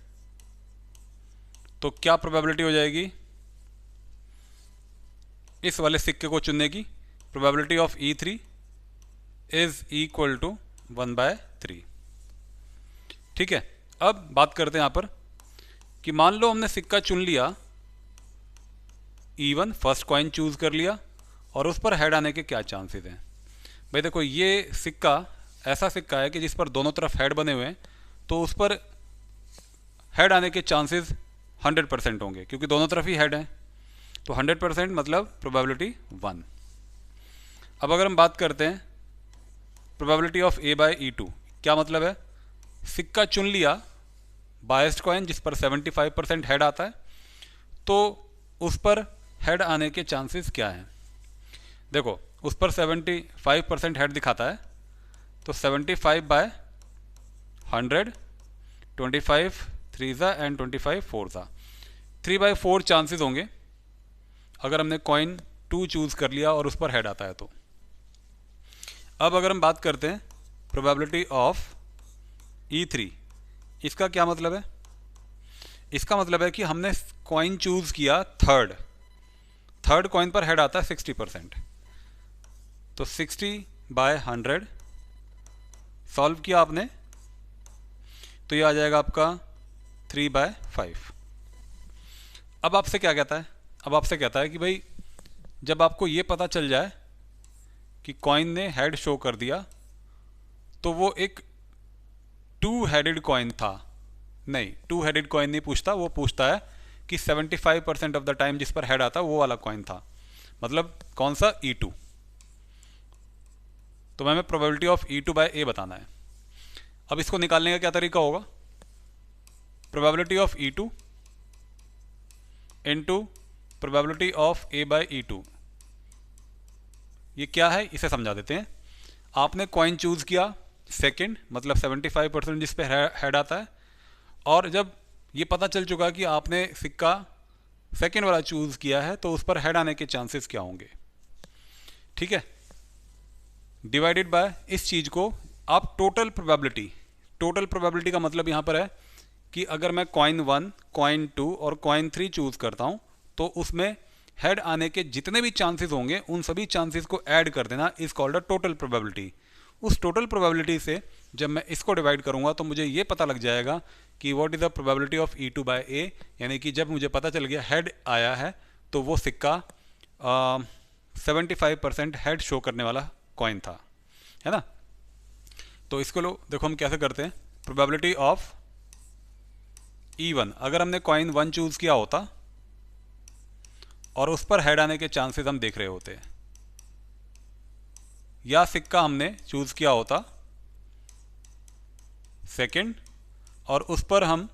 तो क्या प्रोबेबिलिटी हो जाएगी इस वाले सिक्के को चुनने की, probability of E3 is equal to 1/3. ठीक है, अब बात करते हैं यहाँ पर कि मान लो हमने सिक्का चुन लिया, E1 फर्स्ट कॉइन चूज कर लिया, और उस पर हेड आने के क्या चांसेस हैं. भाई देखो, ये सिक्का ऐसा सिक्का है कि जिस पर दोनों तरफ हेड बने हुए हैं, तो उस पर हेड आने के चांसेस 100% होंगे क्योंकि दोनों तरफ ही हेड हैं. तो 100% मतलब प्रोबेबिलिटी 1. अब अगर हम बात करते हैं प्रोबेबिलिटी ऑफ A/E2, क्या मतलब है, सिक्का चुन लिया बायस्ड कॉइन जिस पर 75% हेड आता है, तो उस पर हेड आने के चांसेस क्या हैं. देखो, उस पर 75% हेड दिखाता है, तो 75/100, 25 3 एंड 25 4 3/4 चांसेस होंगे अगर हमने कॉइन 2 चूज कर लिया और उस पर हेड आता है तो. अब अगर हम बात करते हैं प्रोबेबिलिटी ऑफ E3, इसका क्या मतलब है? इसका मतलब है कि हमने कॉइन चूज किया थर्ड कॉइन पर हेड आता है 60%, तो 60/100 सॉल्व किया आपने तो ये आ जाएगा आपका 3/5। अब आपसे क्या कहता है? अब आपसे कहता है कि भाई जब आपको ये पता चल जाए कि कॉइन ने हेड शो कर दिया तो वो एक टू हेडेड कॉइन था, नहीं टू हेडेड कॉइन नहीं पूछता, वो पूछता है कि 75% ऑफ द टाइम जिस पर हेड आता वो वाला कॉइन था, मतलब कौन सा? E2। तो हमें प्रोबेबिलिटी ऑफ E2/A बताना है। अब इसको निकालने का क्या तरीका होगा? Probability of E2 into probability of A/E2। ये क्या है इसे समझा देते हैं। आपने कॉइन चूज किया सेकंड, मतलब 75% जिस पे हेड आता है, और जब ये पता चल चुका कि आपने सिक्का सेकंड वाला चूज किया है तो उस पर हेड आने के चांसेस क्या होंगे, ठीक है, डिवाइडेड बाय इस चीज को आप टोटल प्रोबेबिलिटी का मतलब यहां पर है कि अगर मैं कॉइन 1, कॉइन 2 और कॉइन 3 चूज करता हूं तो उसमें हेड आने के जितने भी चांसेस होंगे उन सभी चांसेस को ऐड कर देना is called a total probability. उस टोटल प्रोबेबिलिटी से जब मैं इसको डिवाइड करूंगा तो मुझे ये पता लग जाएगा कि what is the probability of E2/A, यानी कि जब मुझे पता चल गया हेड आया है तो वो सिक्का 75% हेड शो करने वाला कॉइन था, है ना। तो इसको लो देखो हम कैसे करते हैं। प्रोबेबिलिटी ऑफ E1, अगर हमने कॉइन 1 चूज किया होता और उस पर हेड आने के चांसेस हम देख रहे होते, या सिक्का हमने चूज किया होता सेकंड और उस पर हम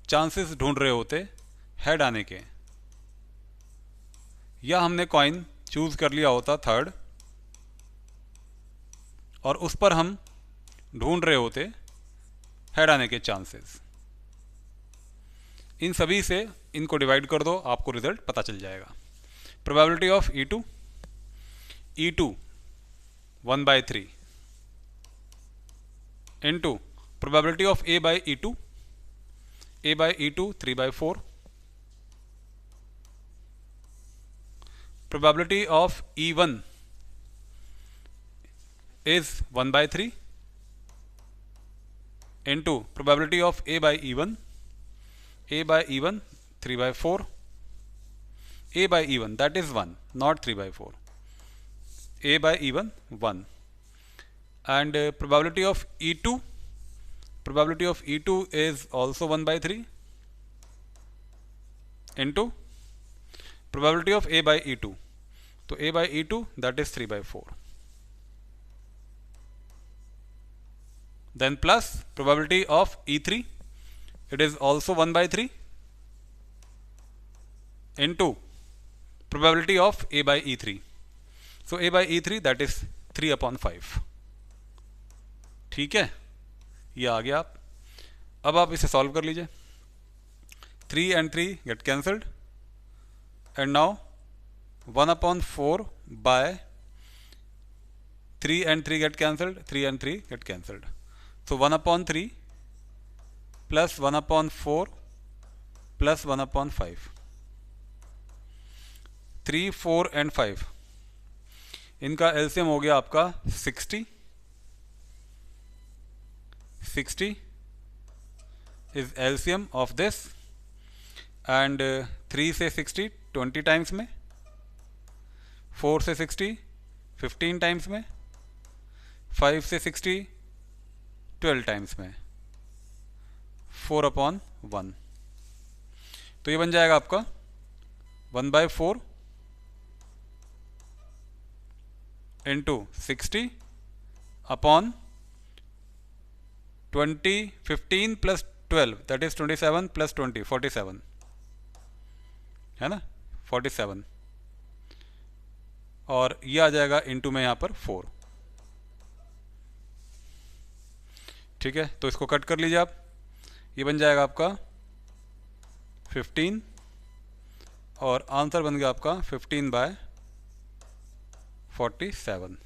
चांसेस ढूंढ रहे होते हेड आने के, या हमने कॉइन चूज कर लिया होता थर्ड और उस पर हम ढूंढ रहे होते हेड आने के चांसेस। इन सभी से इनको डिवाइड कर दो, आपको रिजल्ट पता चल जाएगा। Probability of E2 1/3 into probability of A/E2 3/4, probability of E1 is 1/3 into probability of A/E1 3/4, A/E1 that is 1, not 3/4, A/E1 1, and probability of E2 is also 1/3 into probability of A/E2, so A/E2 that is 3/4, then plus probability of E3, it is also 1/3 into probability of A/E3, so A/E3 that is 3/5। ठीक है, ये आ गया। अब आप इसे सॉल्व कर लीजिए। 3 and 3 get cancelled and now 1/4 by 3 and 3 get cancelled, 3 and 3 get cancelled, so 1/3 plus 1/4 plus 1/5, 3, 4 and 5, इनका एलसीएम हो गया आपका 60 is LCM of this, and 3 से 60 20 टाइम्स में, 4 से 60 15 टाइम्स में, 5 से 60 12 टाइम्स में, 4/1, तो ये बन जाएगा आपका 1/4 into 60 upon 20, 15 plus 12 that is 27 plus 20 47, है ना, 47, और ये आ जाएगा इंटू में यहाँ पर 4। ठीक है, तो इसको कट कर लीजिए आप, ये बन जाएगा आपका 15 और आंसर बन गया आपका 15/47।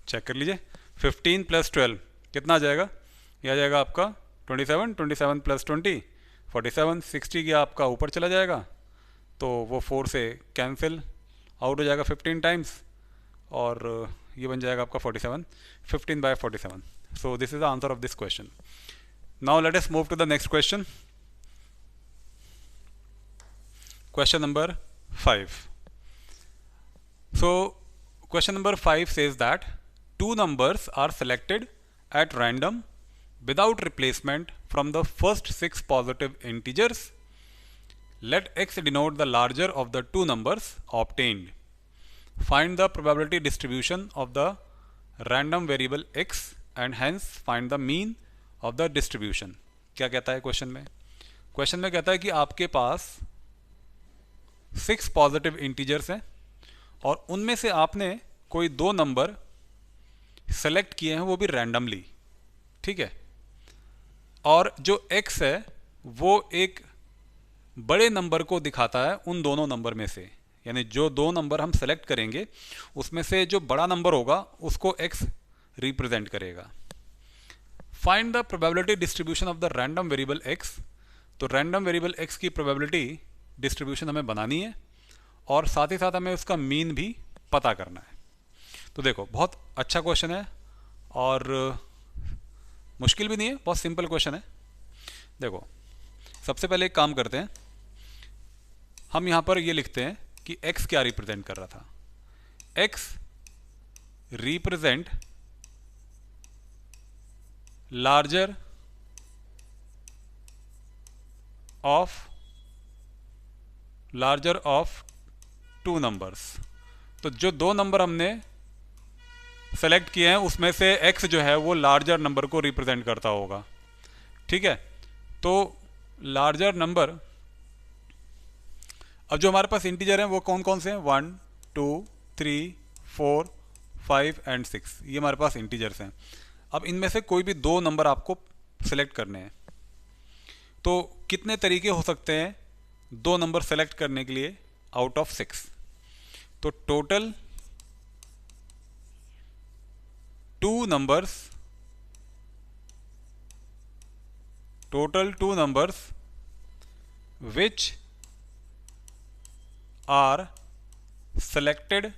चेक कर लीजिए। 15 + 12 कितना आ जाएगा? यह आ जाएगा आपका 27, 27 + 20 47, 60 गया आपका ऊपर चला जाएगा, तो वो 4 से कैंसिल आउट हो जाएगा 15 टाइम्स, और ये बन जाएगा आपका 47, 15/47। So this is the answer of this question. Now let us move to the next question. Question number 5. So question number 5 says that two numbers are selected at random without replacement from the first 6 positive integers. Let x denote the larger of the two numbers obtained. Find the probability distribution of the random variable x and hence find the mean of the distribution. क्या कहता है क्वेश्चन में? क्वेश्चन में कहता है कि आपके पास 6 पॉजिटिव इंटीजर्स हैं और उनमें से आपने कोई 2 नंबर सेलेक्ट किए हैं, वो भी रैंडमली, ठीक है। और जो x है वो एक बड़े नंबर को दिखाता है उन दोनों नंबर में से, यानी जो 2 नंबर हम सेलेक्ट करेंगे उसमें से जो बड़ा नंबर होगा उसको x रिप्रेजेंट करेगा। Find the probability distribution of the random variable x। तो रैंडम वेरिएबल x की प्रोबेबिलिटी डिस्ट्रीब्यूशन हमें बनानी है और साथ ही साथ हमें उसका मीन भी पता करना है। तो देखो, बहुत अच्छा क्वेश्चन है और मुश्किल भी नहीं है, बहुत सिंपल क्वेश्चन है। देखो, सबसे पहले एक काम करते हैं, हम यहाँ पर ये लिखते हैं कि x क्या रिप्रेजेंट कर रहा था। x represent larger of 2 numbers. तो जो 2 नंबर हमने सेलेक्ट किए हैं उसमें से x जो है वो लार्जर नंबर को रिप्रेजेंट करता होगा, ठीक है। तो लार्जर नंबर, अब जो हमारे पास इंटीजर हैं वो कौन कौन से हैं? 1, 2, 3, 4, 5 एंड 6, ये हमारे पास इंटीजर्स हैं। अब इनमें से कोई भी 2 नंबर आपको सेलेक्ट करने हैं। तो कितने तरीके हो सकते हैं 2 नंबर सेलेक्ट करने के लिए आउट ऑफ 6? तो total 2 numbers which are selected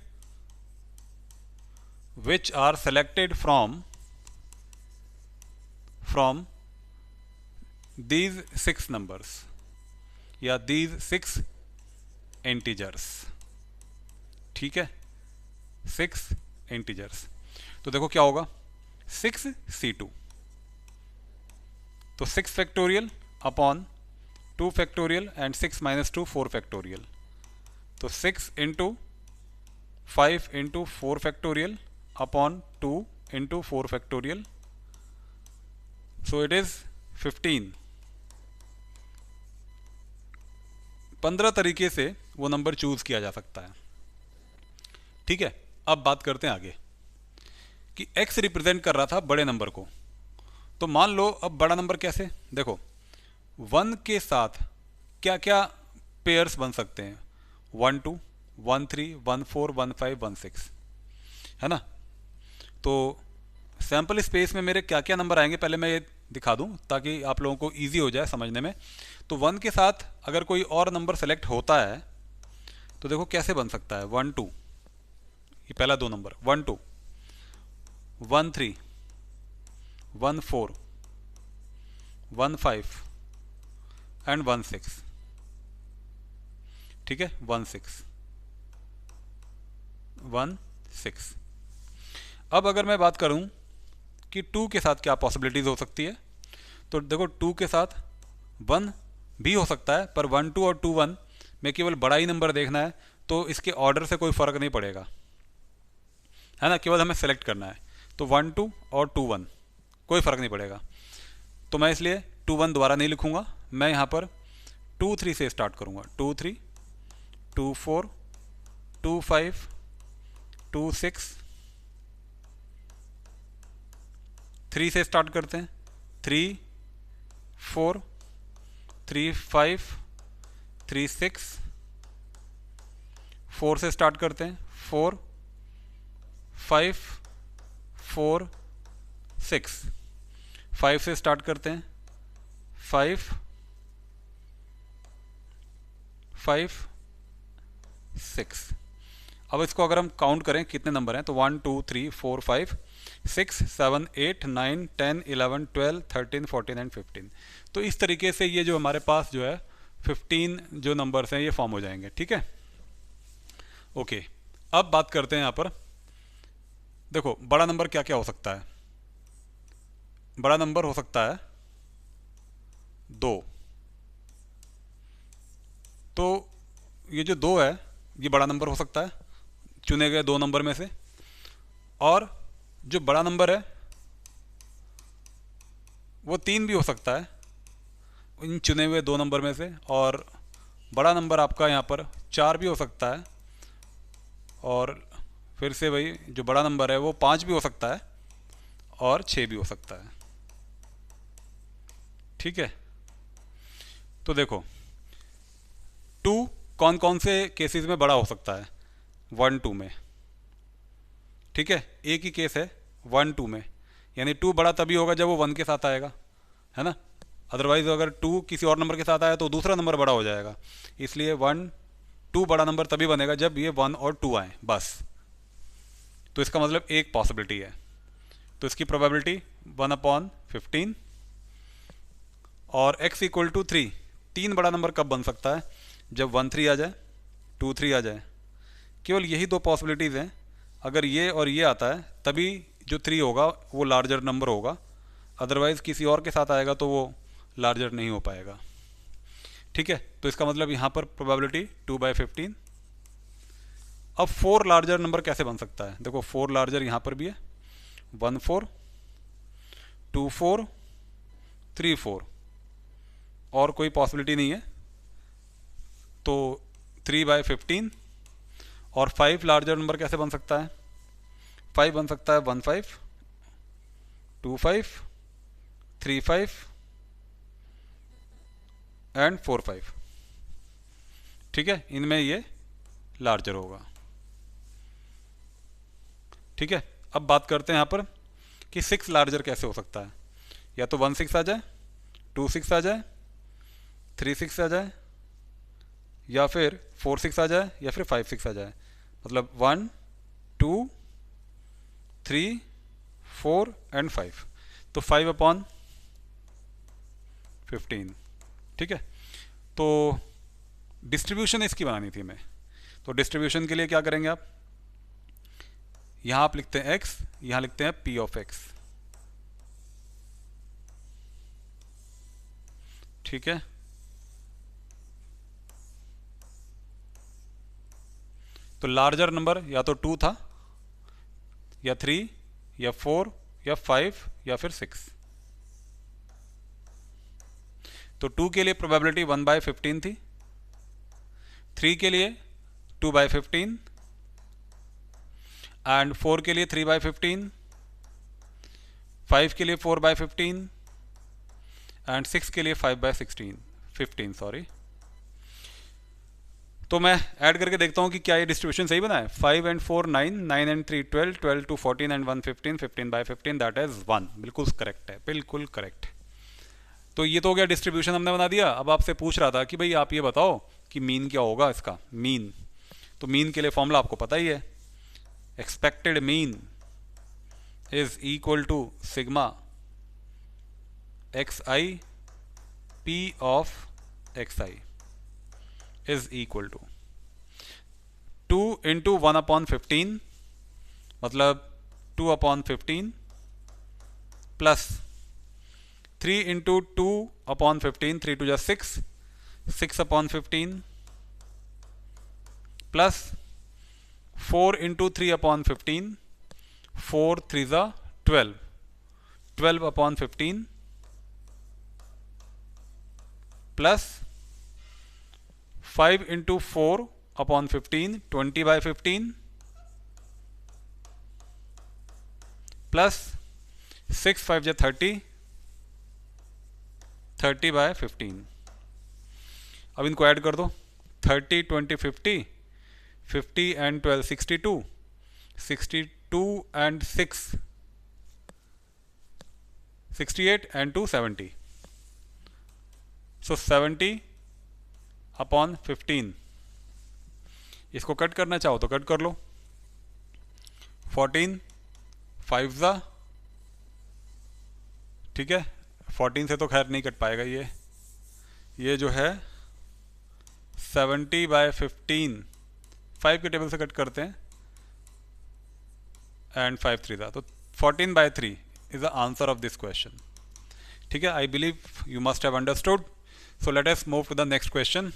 from these 6 numbers या these 6 integers, ठीक है, 6 integers। तो देखो क्या होगा, 6c2, तो 6 factorial upon 2 factorial and 6 - 2 4 factorial, तो 6 × 5 × 4 factorial upon 2 × 4 factorial, so it is 15। 15 तरीके से वो नंबर चूज किया जा सकता है, ठीक है। अब बात करते हैं आगे कि x रिप्रेजेंट कर रहा था बड़े नंबर को। तो मान लो अब बड़ा नंबर कैसे, देखो 1 के साथ क्या क्या पेयर्स बन सकते हैं? 1 2, 1 3, 1 4, 1 5, 1 6, है ना। तो सैम्पल स्पेस में मेरे क्या क्या नंबर आएंगे पहले मैं ये दिखा दूं ताकि आप लोगों को ईजी हो जाए समझने में। तो 1 के साथ अगर कोई और नंबर सेलेक्ट होता है तो देखो कैसे बन सकता है। 1 2, ये पहला 2 नंबर, 1 2, 1 3, 1 4, 1 5 एंड 1 6, ठीक है, 1 6, 1 6। अब अगर मैं बात करूं कि 2 के साथ क्या पॉसिबिलिटीज हो सकती है, तो देखो 2 के साथ 1 भी हो सकता है, पर 1 2 और 2 1 में केवल बड़ा ही नंबर देखना है, तो इसके ऑर्डर से कोई फर्क नहीं पड़ेगा, है ना, केवल हमें सेलेक्ट करना है। तो 1 2 और 2 1 कोई फर्क नहीं पड़ेगा, तो मैं इसलिए 2 1 दोबारा नहीं लिखूंगा, मैं यहाँ पर 2 3 से स्टार्ट करूंगा। 2 3, 2 4, 2 5, 2 6, 3 से स्टार्ट करते हैं, 3 4, 3 5, 3 6, 4 से स्टार्ट करते हैं, 4 5, 4 6। 5 से स्टार्ट करते हैं, 5 5 6। अब इसको अगर हम काउंट करें कितने नंबर हैं तो 1 2 3 4 5 6 7 8 9 10 11 12 13 14 एंड 15। तो इस तरीके से ये जो हमारे पास जो है 15 जो नंबर्स हैं ये फॉर्म हो जाएंगे। ठीक है, ओके। अब बात करते हैं यहाँ पर, देखो बड़ा नंबर क्या क्या हो सकता है। बड़ा नंबर हो सकता है 2। तो ये जो 2 है ये बड़ा नंबर हो सकता है चुने गए 2 नंबर में से, और जो बड़ा नंबर है वो 3 भी हो सकता है इन चुने हुए 2 नंबर में से, और बड़ा नंबर आपका यहाँ पर 4 भी हो सकता है, और फिर से वही जो बड़ा नंबर है वो 5 भी हो सकता है और 6 भी हो सकता है। ठीक है, तो देखो 2 कौन कौन से केसेस में बड़ा हो सकता है, 1 2 में। ठीक है, एक ही केस है 1 2 में, यानी 2 बड़ा तभी होगा जब वो 1 के साथ आएगा, है ना। अदरवाइज अगर 2 किसी और नंबर के साथ आया तो दूसरा नंबर बड़ा हो जाएगा, इसलिए 1 2 बड़ा नंबर तभी बनेगा जब ये 1 और 2 आए बस। तो इसका मतलब एक पॉसिबिलिटी है, तो इसकी प्रोबेबिलिटी 1/15। और x इक्वल टू 3, 3 बड़ा नंबर कब बन सकता है, जब 1 3 आ जाए, 2 3 आ जाए। केवल यही 2 पॉसिबिलिटीज़ हैं, अगर ये और ये आता है तभी जो 3 होगा वो लार्जर नंबर होगा, अदरवाइज़ किसी और के साथ आएगा तो वो लार्जर नहीं हो पाएगा। ठीक है, तो इसका मतलब यहाँ पर प्रोबेबिलिटी 2/15। अब 4 लार्जर नंबर कैसे बन सकता है, देखो 4 लार्जर यहाँ पर भी है, 1 4 2 4 3 4, और कोई पॉसिबिलिटी नहीं है, तो 3/15। और 5 लार्जर नंबर कैसे बन सकता है, 5 बन सकता है 1 5 2 5 3 5 एंड 4 5। ठीक है, इनमें ये लार्जर होगा। ठीक है, अब बात करते हैं यहाँ पर कि 6 लार्जर कैसे हो सकता है, या तो 1 6 आ जाए, 2 6 आ जाए, 3 6 आ जाए, या फिर 4 6 आ जाए, या फिर 5 6 आ जाए। मतलब 1 2 3 4 एंड 5, तो 5/15। ठीक है, तो डिस्ट्रीब्यूशन इसकी बनानी थी हमें, तो डिस्ट्रीब्यूशन के लिए क्या करेंगे आप, यहाँ आप लिखते हैं x, यहाँ लिखते हैं p ऑफ x। ठीक है, तो लार्जर नंबर या तो 2 था, या 3, या 4, या 5, या फिर 6। तो 2 के लिए प्रोबेबिलिटी 1/15 थी, 3 के लिए 2/15, एंड 4 के लिए 3/15, 5 के लिए 4/15, एंड 6 के लिए 5/15 सॉरी। तो मैं ऐड करके देखता हूँ कि क्या ये डिस्ट्रीब्यूशन सही बना है। 5 and 4 9, 9 and 3 12, 12 to 14 and 1 15, 15/15, that is 1। बिल्कुल करेक्ट है, बिल्कुल करेक्ट। तो ये तो हो गया डिस्ट्रीब्यूशन हमने बना दिया। अब आपसे पूछ रहा था कि भाई आप ये बताओ कि मीन क्या होगा इसका, मीन। तो मीन के लिए फॉर्मूला आपको पता ही है, expected mean is equal to sigma xi p of xi is equal to 2 into 1/15, मतलब 2/15 plus 3 into 2/15, 3 2 6, 6/15 plus 4 into 3/15, 4 3 12, 12/15 plus 5 into 4/15, 20/15 plus 6 5 30, 30/15। अब इनको ऐड कर दो, 30 20 50, 50 and 12 62, 62 and 6 68 and 2 70. So 70 upon 15. इसको कट करना चाहो तो कट कर लो. 14 5 ज़ा, ठीक है. 14 से तो खैर नहीं कट पाएगा ये जो है 70/15 5 के टेबल से कट करते हैं एंड 5 3 ज़ा, तो 14/3 is the answer of this question. ठीक है, I believe you must have understood. So let us move to the next question.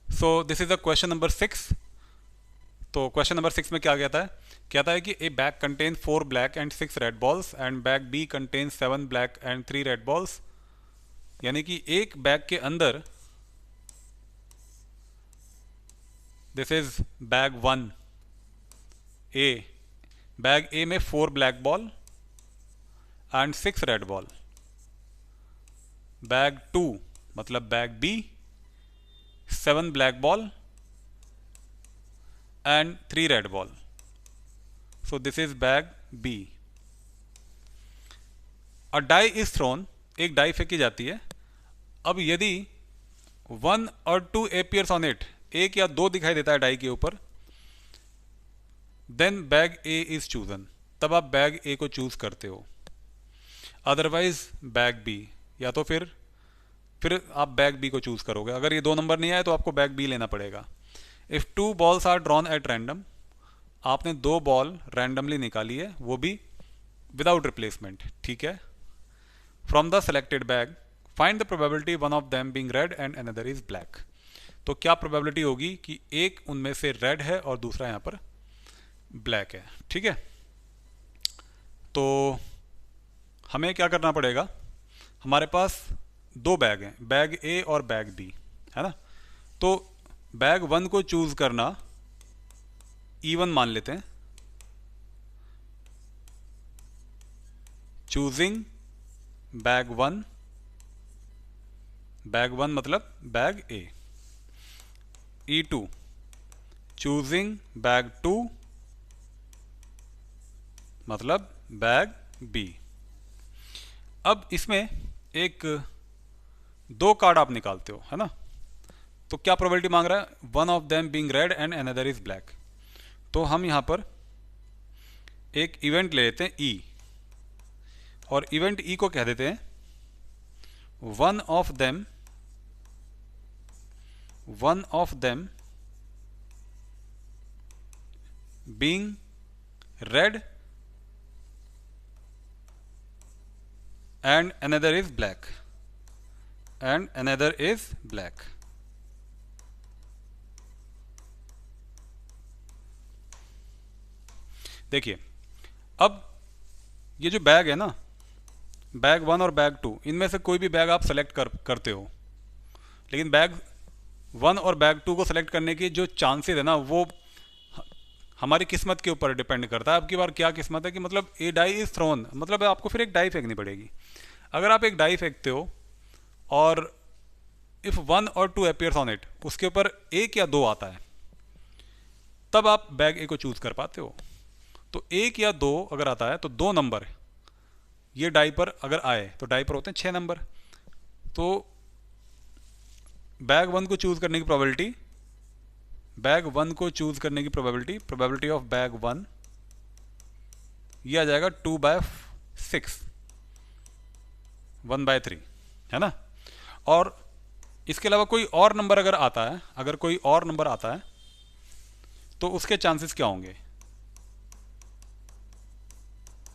So this is the question number 6. तो क्वेश्चन नंबर 6 में क्या कहता है कि a bag contain 4 black and 6 red balls and bag B contain 7 black and 3 red balls. यानी कि एक बैग के अंदर, this is bag 1 A, bag A में 4 black ball and 6 red ball. Bag 2 मतलब bag B 7 black ball and 3 red ball. So this is bag B. A die is thrown, एक डाई फेंकी जाती है. अब यदि 1 और 2 appears on it, एक या दो दिखाई देता है डाई के ऊपर, then bag A is chosen, तब आप बैग A को चूज करते हो. अदरवाइज बैग B, या तो फिर आप बैग B को चूज करोगे. अगर ये 2 नंबर नहीं आए तो आपको बैग B लेना पड़ेगा. If 2 balls are drawn at random, आपने 2 बॉल रैंडमली निकाली है, वो भी विदाउट रिप्लेसमेंट. ठीक है. From the selected bag find the probability one of them being red and another is black. तो क्या प्रोबेबिलिटी होगी कि एक उनमें से रेड है और दूसरा यहाँ पर ब्लैक है. ठीक है. तो हमें क्या करना पड़ेगा, हमारे पास 2 बैग हैं, बैग ए और बैग बी, है ना. तो बैग 1 को चूज करना E1 मान लेते हैं. चूजिंग बैग 1, बैग 1 मतलब बैग ए. E2 चूजिंग बैग 2 मतलब बैग बी. अब इसमें एक 2 कार्ड आप निकालते हो, है ना. तो क्या प्रोबेबिलिटी मांग रहा है, one of them being red and another is black. तो हम यहां पर एक इवेंट ले लेते हैं ई, और इवेंट ई को कह देते हैं one of them being red and another is black. देखिए, अब ये जो बैग है ना, बैग 1 और बैग 2, इनमें से कोई भी बैग आप सेलेक्ट करते हो, लेकिन बैग 1 और बैग 2 को सेलेक्ट करने की जो चांसेस है ना, वो हमारी किस्मत के ऊपर डिपेंड करता है. आपकी बार क्या किस्मत है कि मतलब ए डाई इज थ्रोन, मतलब आपको फिर एक डाई फेंकनी पड़ेगी. अगर आप एक डाई फेंकते हो और इफ़ 1 और 2 अपीयर्स ऑन इट, उसके ऊपर 1 या 2 आता है, तब आप बैग ए को चूज कर पाते हो. तो 1 या 2 अगर आता है तो 2 नंबर ये डाई पर अगर आए तो डाई पर होते हैं 6 नंबर. तो बैग 1 को चूज करने की प्रोबेबिलिटी ऑफ बैग 1 ये आ जाएगा 2/6, 1/3, है ना. और इसके अलावा कोई और नंबर अगर आता है, तो उसके चांसेस क्या होंगे,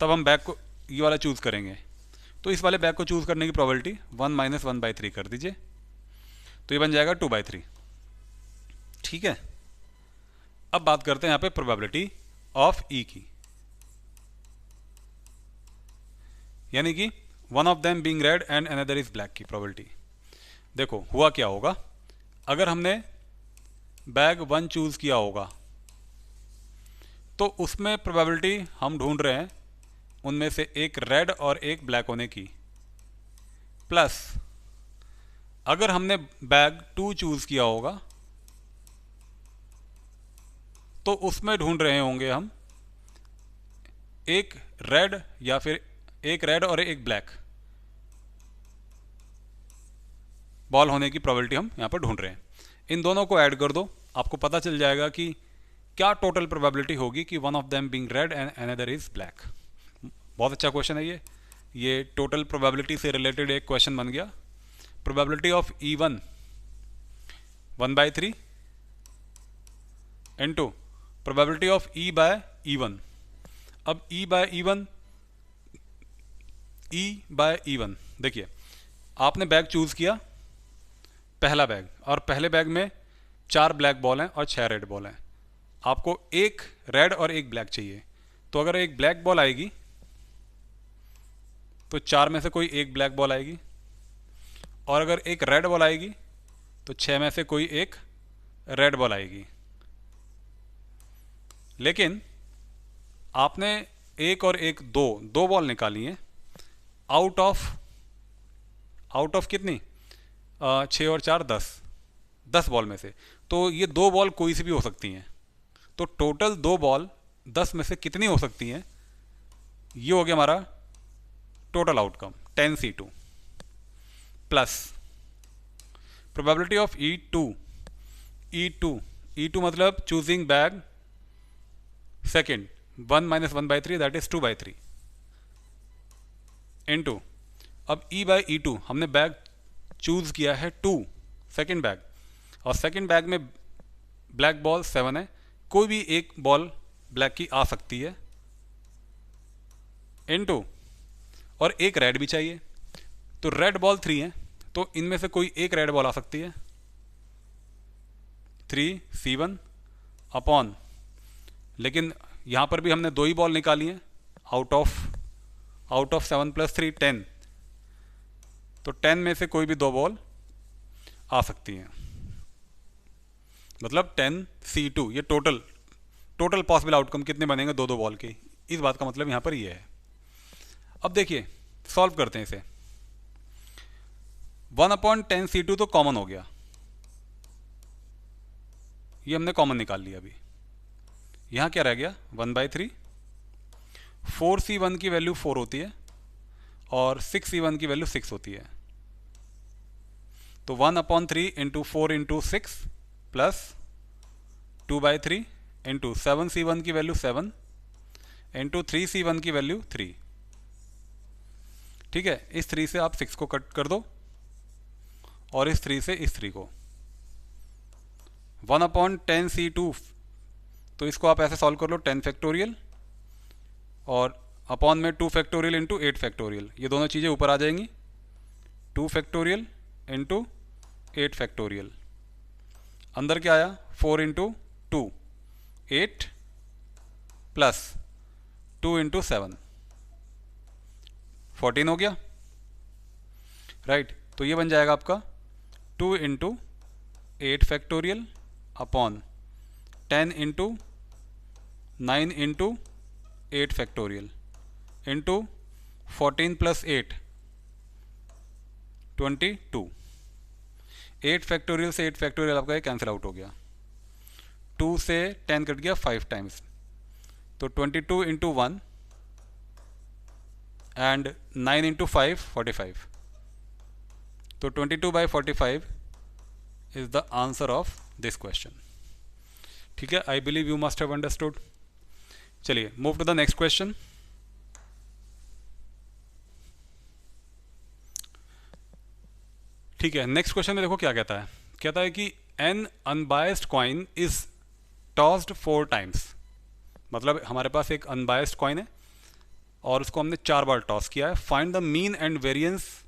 तब हम बैग को ये वाला चूज करेंगे. तो इस वाले बैग को चूज करने की प्रोबेबिलिटी 1 - 1/3 कर दीजिए, तो ये बन जाएगा 2/3. ठीक है. अब बात करते हैं यहाँ पे प्रोबेबिलिटी ऑफ ई की, यानी कि one of them being red and another is black की प्रोबेबिलिटी. देखो हुआ क्या होगा, अगर हमने बैग 1 चूज किया होगा तो उसमें प्रोबेबिलिटी हम ढूंढ रहे हैं उनमें से एक रेड और एक ब्लैक होने की, प्लस अगर हमने बैग 2 चूज किया होगा तो उसमें ढूंढ रहे होंगे हम एक रेड या फिर एक रेड और एक ब्लैक बॉल होने की प्रोबेबिलिटी हम यहाँ पर ढूंढ रहे हैं। इन दोनों को ऐड कर दो, आपको पता चल जाएगा कि क्या टोटल प्रोबेबिलिटी होगी कि one of them being red and another is black. बहुत अच्छा क्वेश्चन है ये टोटल प्रोबेबिलिटी से रिलेटेड एक क्वेश्चन बन गया। Probability of E1 1/3 into probability of E/E1। अब E/E1 देखिए, आपने बैग चूज किया, पहला बैग, और पहले बैग में 4 ब्लैक बॉल हैं और 6 रेड बॉल हैं। आपको एक रेड और एक ब्लैक चाहिए, तो अगर एक ब्लैक बॉल आएगी तो 4 में से कोई एक ब्लैक बॉल आएगी, और अगर एक रेड बॉल आएगी तो 6 में से कोई एक रेड बॉल आएगी। लेकिन आपने एक और एक दो बॉल निकाली हैं आउट ऑफ कितनी, 6 और 4 10 बॉल में से। तो ये 2 बॉल कोई सी भी हो सकती हैं, तो टोटल 2 बॉल 10 में से कितनी हो सकती हैं, ये हो गया हमारा total outcome 10C2 plus probability of E2 मतलब choosing bag second 1 - 1/3 that is 2/3 into अब E/E2 हमने बैग चूज किया है 2 सेकेंड बैग, और सेकेंड बैग में ब्लैक बॉल 7 है, कोई भी एक बॉल ब्लैक की आ सकती है इनटू, और एक रेड भी चाहिए, तो रेड बॉल 3 है, तो इनमें से कोई एक रेड बॉल आ सकती है 3C1 अपॉन, लेकिन यहाँ पर भी हमने 2 ही बॉल निकाली हैं आउट ऑफ 7 + 3 10, तो 10 में से कोई भी 2 बॉल आ सकती हैं, मतलब 10C2। ये टोटल पॉसिबल आउटकम कितने बनेंगे 2 बॉल के, इस बात का मतलब यहाँ पर ये है। अब देखिए सॉल्व करते हैं इसे। 1/10C2 तो कॉमन हो गया, ये हमने कॉमन निकाल लिया। अभी यहाँ क्या रह गया 1/3, 4C1 की वैल्यू 4 होती है और 6C1 की वैल्यू 6 होती है, तो 1/3 × 4 × 6 प्लस 2/3 × 7C1 की वैल्यू 7 × 3C1 की वैल्यू 3। ठीक है, इस 3 से आप 6 को कट कर दो और इस 3 से इस 3 को। 1/10C2, तो इसको आप ऐसे सॉल्व कर लो 10 फैक्टोरियल और अपॉन में 2 फैक्टोरियल इंटू 8 फैक्टोरियल, ये दोनों चीज़ें ऊपर आ जाएंगी, 2 फैक्टोरियल इंटू 8 फैक्टोरियल। अंदर क्या आया 4 × 2 8 प्लस 2 × 7 14 हो गया, राइट। तो ये बन जाएगा आपका 2 × 8 factorial upon 10 × 9 × 8 factorial into 14 + 8 22। 8 factorial से 8 फैक्टोरियल आपका ये कैंसिल आउट हो गया, 2 से 10 कट गया 5 टाइम्स, तो 22 × 1 एंड 9 × 5 45, तो 22/45 is the answer of this question. ठीक है, I believe you must have understood. चलिए move to the next question. ठीक है, नेक्स्ट क्वेश्चन में देखो क्या कहता है। कहता है कि N unbiased coin is tossed 4 times, मतलब हमारे पास एक अनबायस्ड कॉइन है और उसको हमने 4 बार टॉस किया है। Find the mean and variance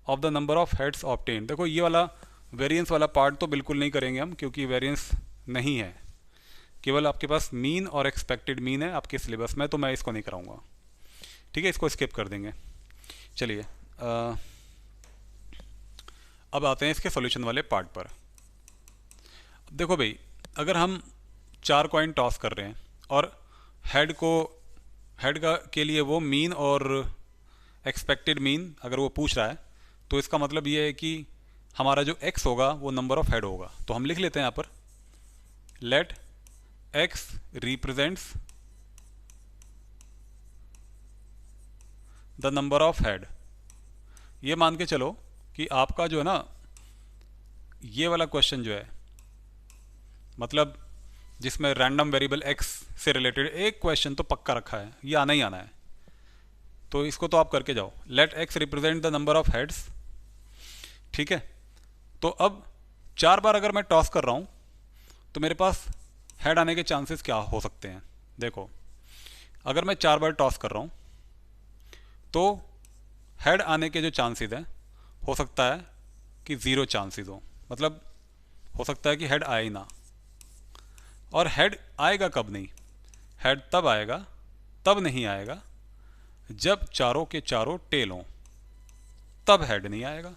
of the number of heads obtained. देखो ये वाला वेरिएंस वाला पार्ट तो बिल्कुल नहीं करेंगे हम, क्योंकि वेरिएंस नहीं है, केवल आपके पास मीन और एक्सपेक्टेड मीन है आपके सिलेबस में, तो मैं इसको नहीं कराऊंगा। ठीक है, इसको स्किप कर देंगे। चलिए अब आते हैं इसके सॉल्यूशन वाले पार्ट पर। देखो भाई, अगर हम 4 कॉइन टॉस कर रहे हैं और हेड का के लिए वो मीन और एक्सपेक्टेड मीन अगर वो पूछ रहा है, तो इसका मतलब ये है कि हमारा जो x होगा वो नंबर ऑफ हेड होगा। तो हम लिख लेते हैं यहाँ पर let x represents the number of head. ये मान के चलो कि आपका जो है ना ये वाला क्वेश्चन जो है, मतलब जिसमें रैंडम वेरिएबल एक्स से रिलेटेड एक क्वेश्चन तो पक्का रखा है, ये आना ही आना है, तो इसको तो आप करके जाओ। Let x represent the number of heads. ठीक है, तो अब 4 बार अगर मैं टॉस कर रहा हूं तो मेरे पास हेड आने के चांसेस क्या हो सकते हैं। देखो, अगर मैं 4 बार टॉस कर रहा हूं तो हेड आने के जो चांसेस हैं, हो सकता है कि 0 चांसेस हो, मतलब हो सकता है कि हेड आए ही ना। और हेड आएगा कब नहीं, हेड तब आएगा, तब नहीं आएगा जब चारों के चारों टेल हों, तब हेड नहीं आएगा।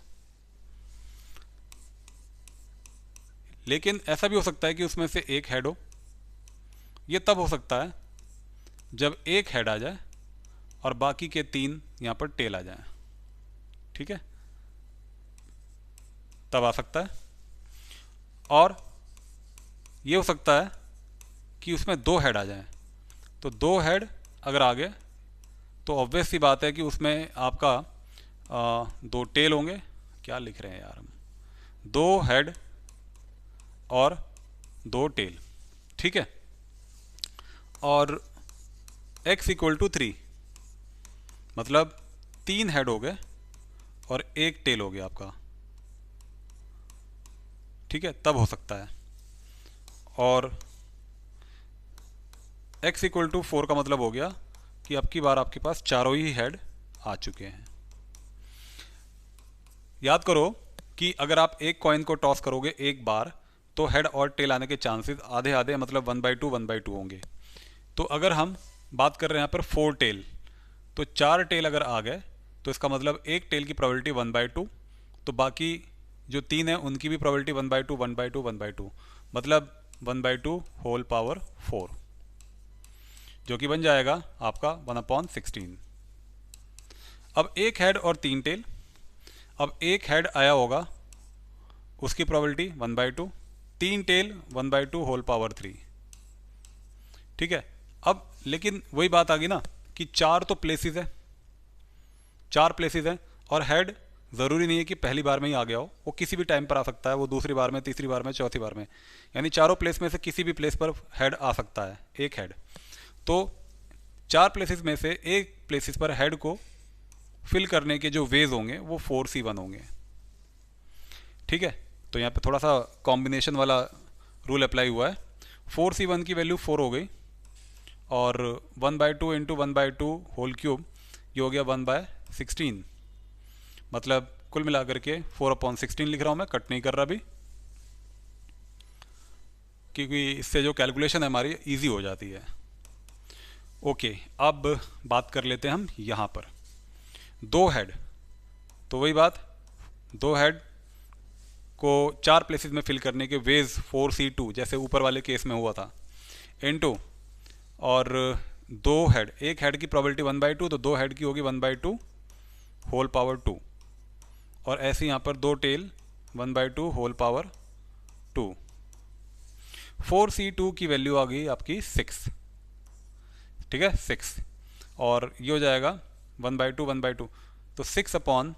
लेकिन ऐसा भी हो सकता है कि उसमें से एक हेड हो, ये तब हो सकता है जब एक हेड आ जाए और बाकी के 3 यहां पर टेल आ जाए। ठीक है, तब आ सकता है। और ये हो सकता है कि उसमें 2 हेड आ जाएं, तो 2 हेड अगर आ गए तो ऑब्वियस सी बात है कि उसमें आपका 2 टेल होंगे। क्या लिख रहे हैं यार हम, 2 हेड और 2 टेल। ठीक है, और x इक्वल टू 3, मतलब 3 हेड हो गए और 1 टेल हो गया आपका। ठीक है, तब हो सकता है। और x इक्वल टू 4 का मतलब हो गया कि अब की बार आपके पास चारों ही हेड आ चुके हैं। याद करो कि अगर आप एक कॉइन को टॉस करोगे एक बार तो हेड और टेल आने के चांसेस आधे आधे, मतलब 1/2 होंगे। तो अगर हम बात कर रहे हैं यहाँ पर 4 टेल, तो 4 टेल अगर आ गए तो इसका मतलब एक टेल की प्रोबेबिलिटी 1/2, तो बाकी जो 3 है उनकी भी प्रोबेबिलिटी 1/2, मतलब 1/2 होल पावर 4, जो कि बन जाएगा आपका 1/16। अब एक हेड और 3 टेल, अब एक हेड आया होगा उसकी प्रोबेबिलिटी 1/2, 3 टेल 1/2 होल पावर 3। ठीक है, अब लेकिन वही बात आ गई ना कि 4 तो प्लेसेस है, 4 प्लेसेस हैं, और हेड ज़रूरी नहीं है कि पहली बार में ही आ गया हो, वो किसी भी टाइम पर आ सकता है, वो दूसरी बार में, तीसरी बार में, चौथी बार में, यानी चारों प्लेस में से किसी भी प्लेस पर हेड आ सकता है, एक हेड। तो 4 प्लेसेस में से एक प्लेसेस पर हेड को फिल करने के जो वेज होंगे वो 4C1 होंगे। ठीक है, तो यहाँ पे थोड़ा सा कॉम्बिनेशन वाला रूल अप्लाई हुआ है। 4C1 की वैल्यू 4 हो गई, और 1/2 इंटू 1/2 होल क्यूब, ये हो गया 1/16, मतलब कुल मिलाकर के 4/16 लिख रहा हूँ मैं, कट नहीं कर रहा अभी, क्योंकि इससे जो कैलकुलेशन है हमारी इजी हो जाती है। ओके, अब बात कर लेते हैं हम यहाँ पर 2 हेड, तो वही बात, 2 हेड को 4 प्लेसेस में फिल करने के वेज 4C2 जैसे ऊपर वाले केस में हुआ था, इनटू, और 2 हेड, एक हेड की प्रोबेबिलिटी 1/2, तो 2 हेड की होगी 1/2 होल पावर 2, और ऐसे यहाँ पर 2 टेल 1/2 होल पावर 2। 4C2 की वैल्यू आ गई आपकी 6। ठीक है, 6, और ये हो जाएगा 1/2, तो 6/16।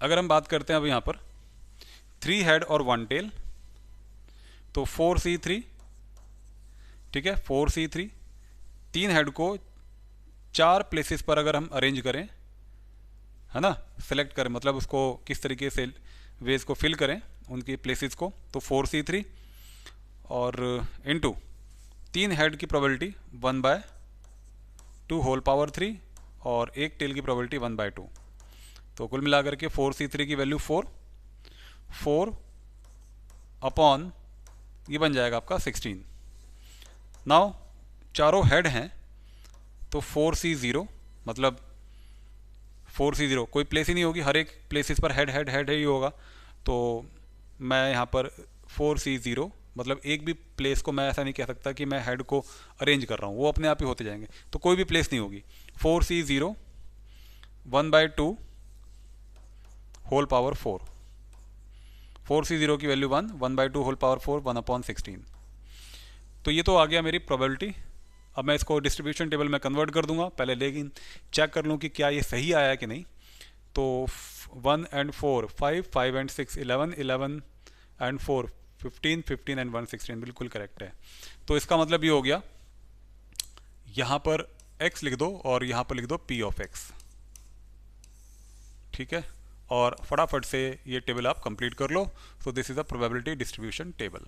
अगर हम बात करते हैं अब यहाँ पर 3 हेड और 1 टेल, तो 4C3। ठीक है, 4C3, 3 हेड को 4 प्लेसेस पर अगर हम अरेंज करें, है ना, सेलेक्ट करें, मतलब उसको किस तरीके से वेज को फिल करें उनकी प्लेसेस को, तो 4C3, और इनटू 3 हेड की प्रोबेबिलिटी 1/2 होल पावर 3, और एक टेल की प्रोबेबिलिटी 1/2, तो कुल मिलाकर के 4C3 की वैल्यू 4 अपॉन ये बन जाएगा आपका 16। नाउ चारों हेड हैं, तो 4C0, मतलब 4C0 कोई प्लेस ही नहीं होगी, हर एक प्लेसेस पर हेड हेड हेड ही होगा, तो मैं यहाँ पर 4C0, मतलब एक भी प्लेस को मैं ऐसा नहीं कह सकता कि मैं हेड को अरेंज कर रहा हूँ, वो अपने आप ही होते जाएंगे, तो कोई भी प्लेस नहीं होगी। 4C0 1/2 होल पावर 4, 4C0 की वैल्यू 1/2 होल पावर 4, 1/16। तो ये तो आ गया मेरी प्रोबेबिलिटी अब मैं इसको डिस्ट्रीब्यूशन टेबल में कन्वर्ट कर दूंगा पहले, लेकिन चेक कर लूँ कि क्या ये सही आया है कि नहीं। तो 1 and 4 5, 5 and 6 11, 11 and 4 15, 15 and 1 16, बिल्कुल करेक्ट है। तो इसका मतलब ये हो गया, यहाँ पर x लिख दो और यहाँ पर लिख दो p ऑफ x, ठीक है, और फटाफट से ये टेबल आप कंप्लीट कर लो। So this is a probability distribution table.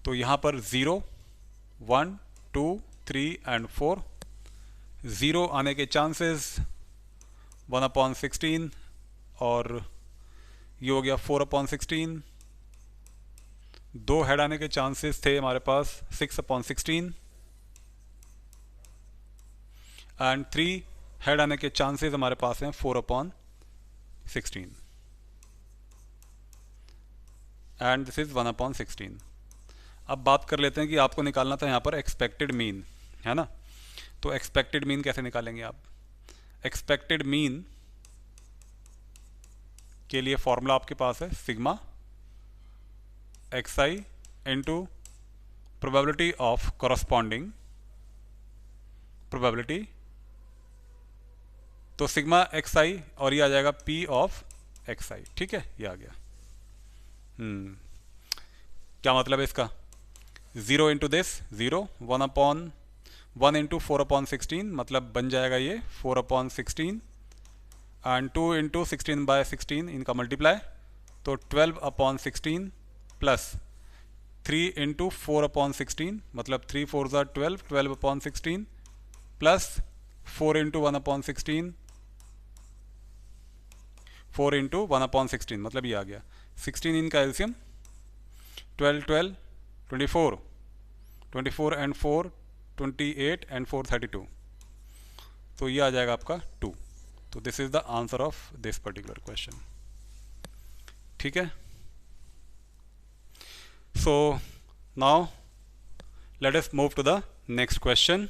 तो यहाँ पर 0 1 2 3 and 4, 0 आने के चांसेस 1/16 और ये हो गया 4/16। 2 हेड आने के चांसेस थे हमारे पास 6/16 एंड 3 हेड आने के चांसेस हमारे पास हैं 4/16 एंड दिस इज 1/16। अब बात कर लेते हैं कि आपको निकालना था यहाँ पर एक्सपेक्टेड मीन, है ना। तो एक्सपेक्टेड मीन कैसे निकालेंगे आप? एक्सपेक्टेड मीन के लिए फॉर्मूला आपके पास है sigma xi into probability of corresponding probability. तो सिग्मा xi और ये आ जाएगा p ऑफ xi, ठीक है, ये आ गया। क्या मतलब है इसका? 0 इंटू दिस 0, 1 इंटू 4/16 मतलब बन जाएगा ये 4/16 एंड 2 इंटू 16/16 इनका मल्टीप्लाई, तो 12/16 प्लस 3 इंटू 4/16 मतलब 3 4 12, 12/16 प्लस 4 इंटू 1/16, 4 इंटू 1/16 मतलब ये आ गया 16 इनका एल्सियम, 12 12 24, 24 एंड 4 28 एंड 4 32, तो ये आ जाएगा आपका 2। तो this is the answer of this particular question, ठीक है। So now let us move to the next question.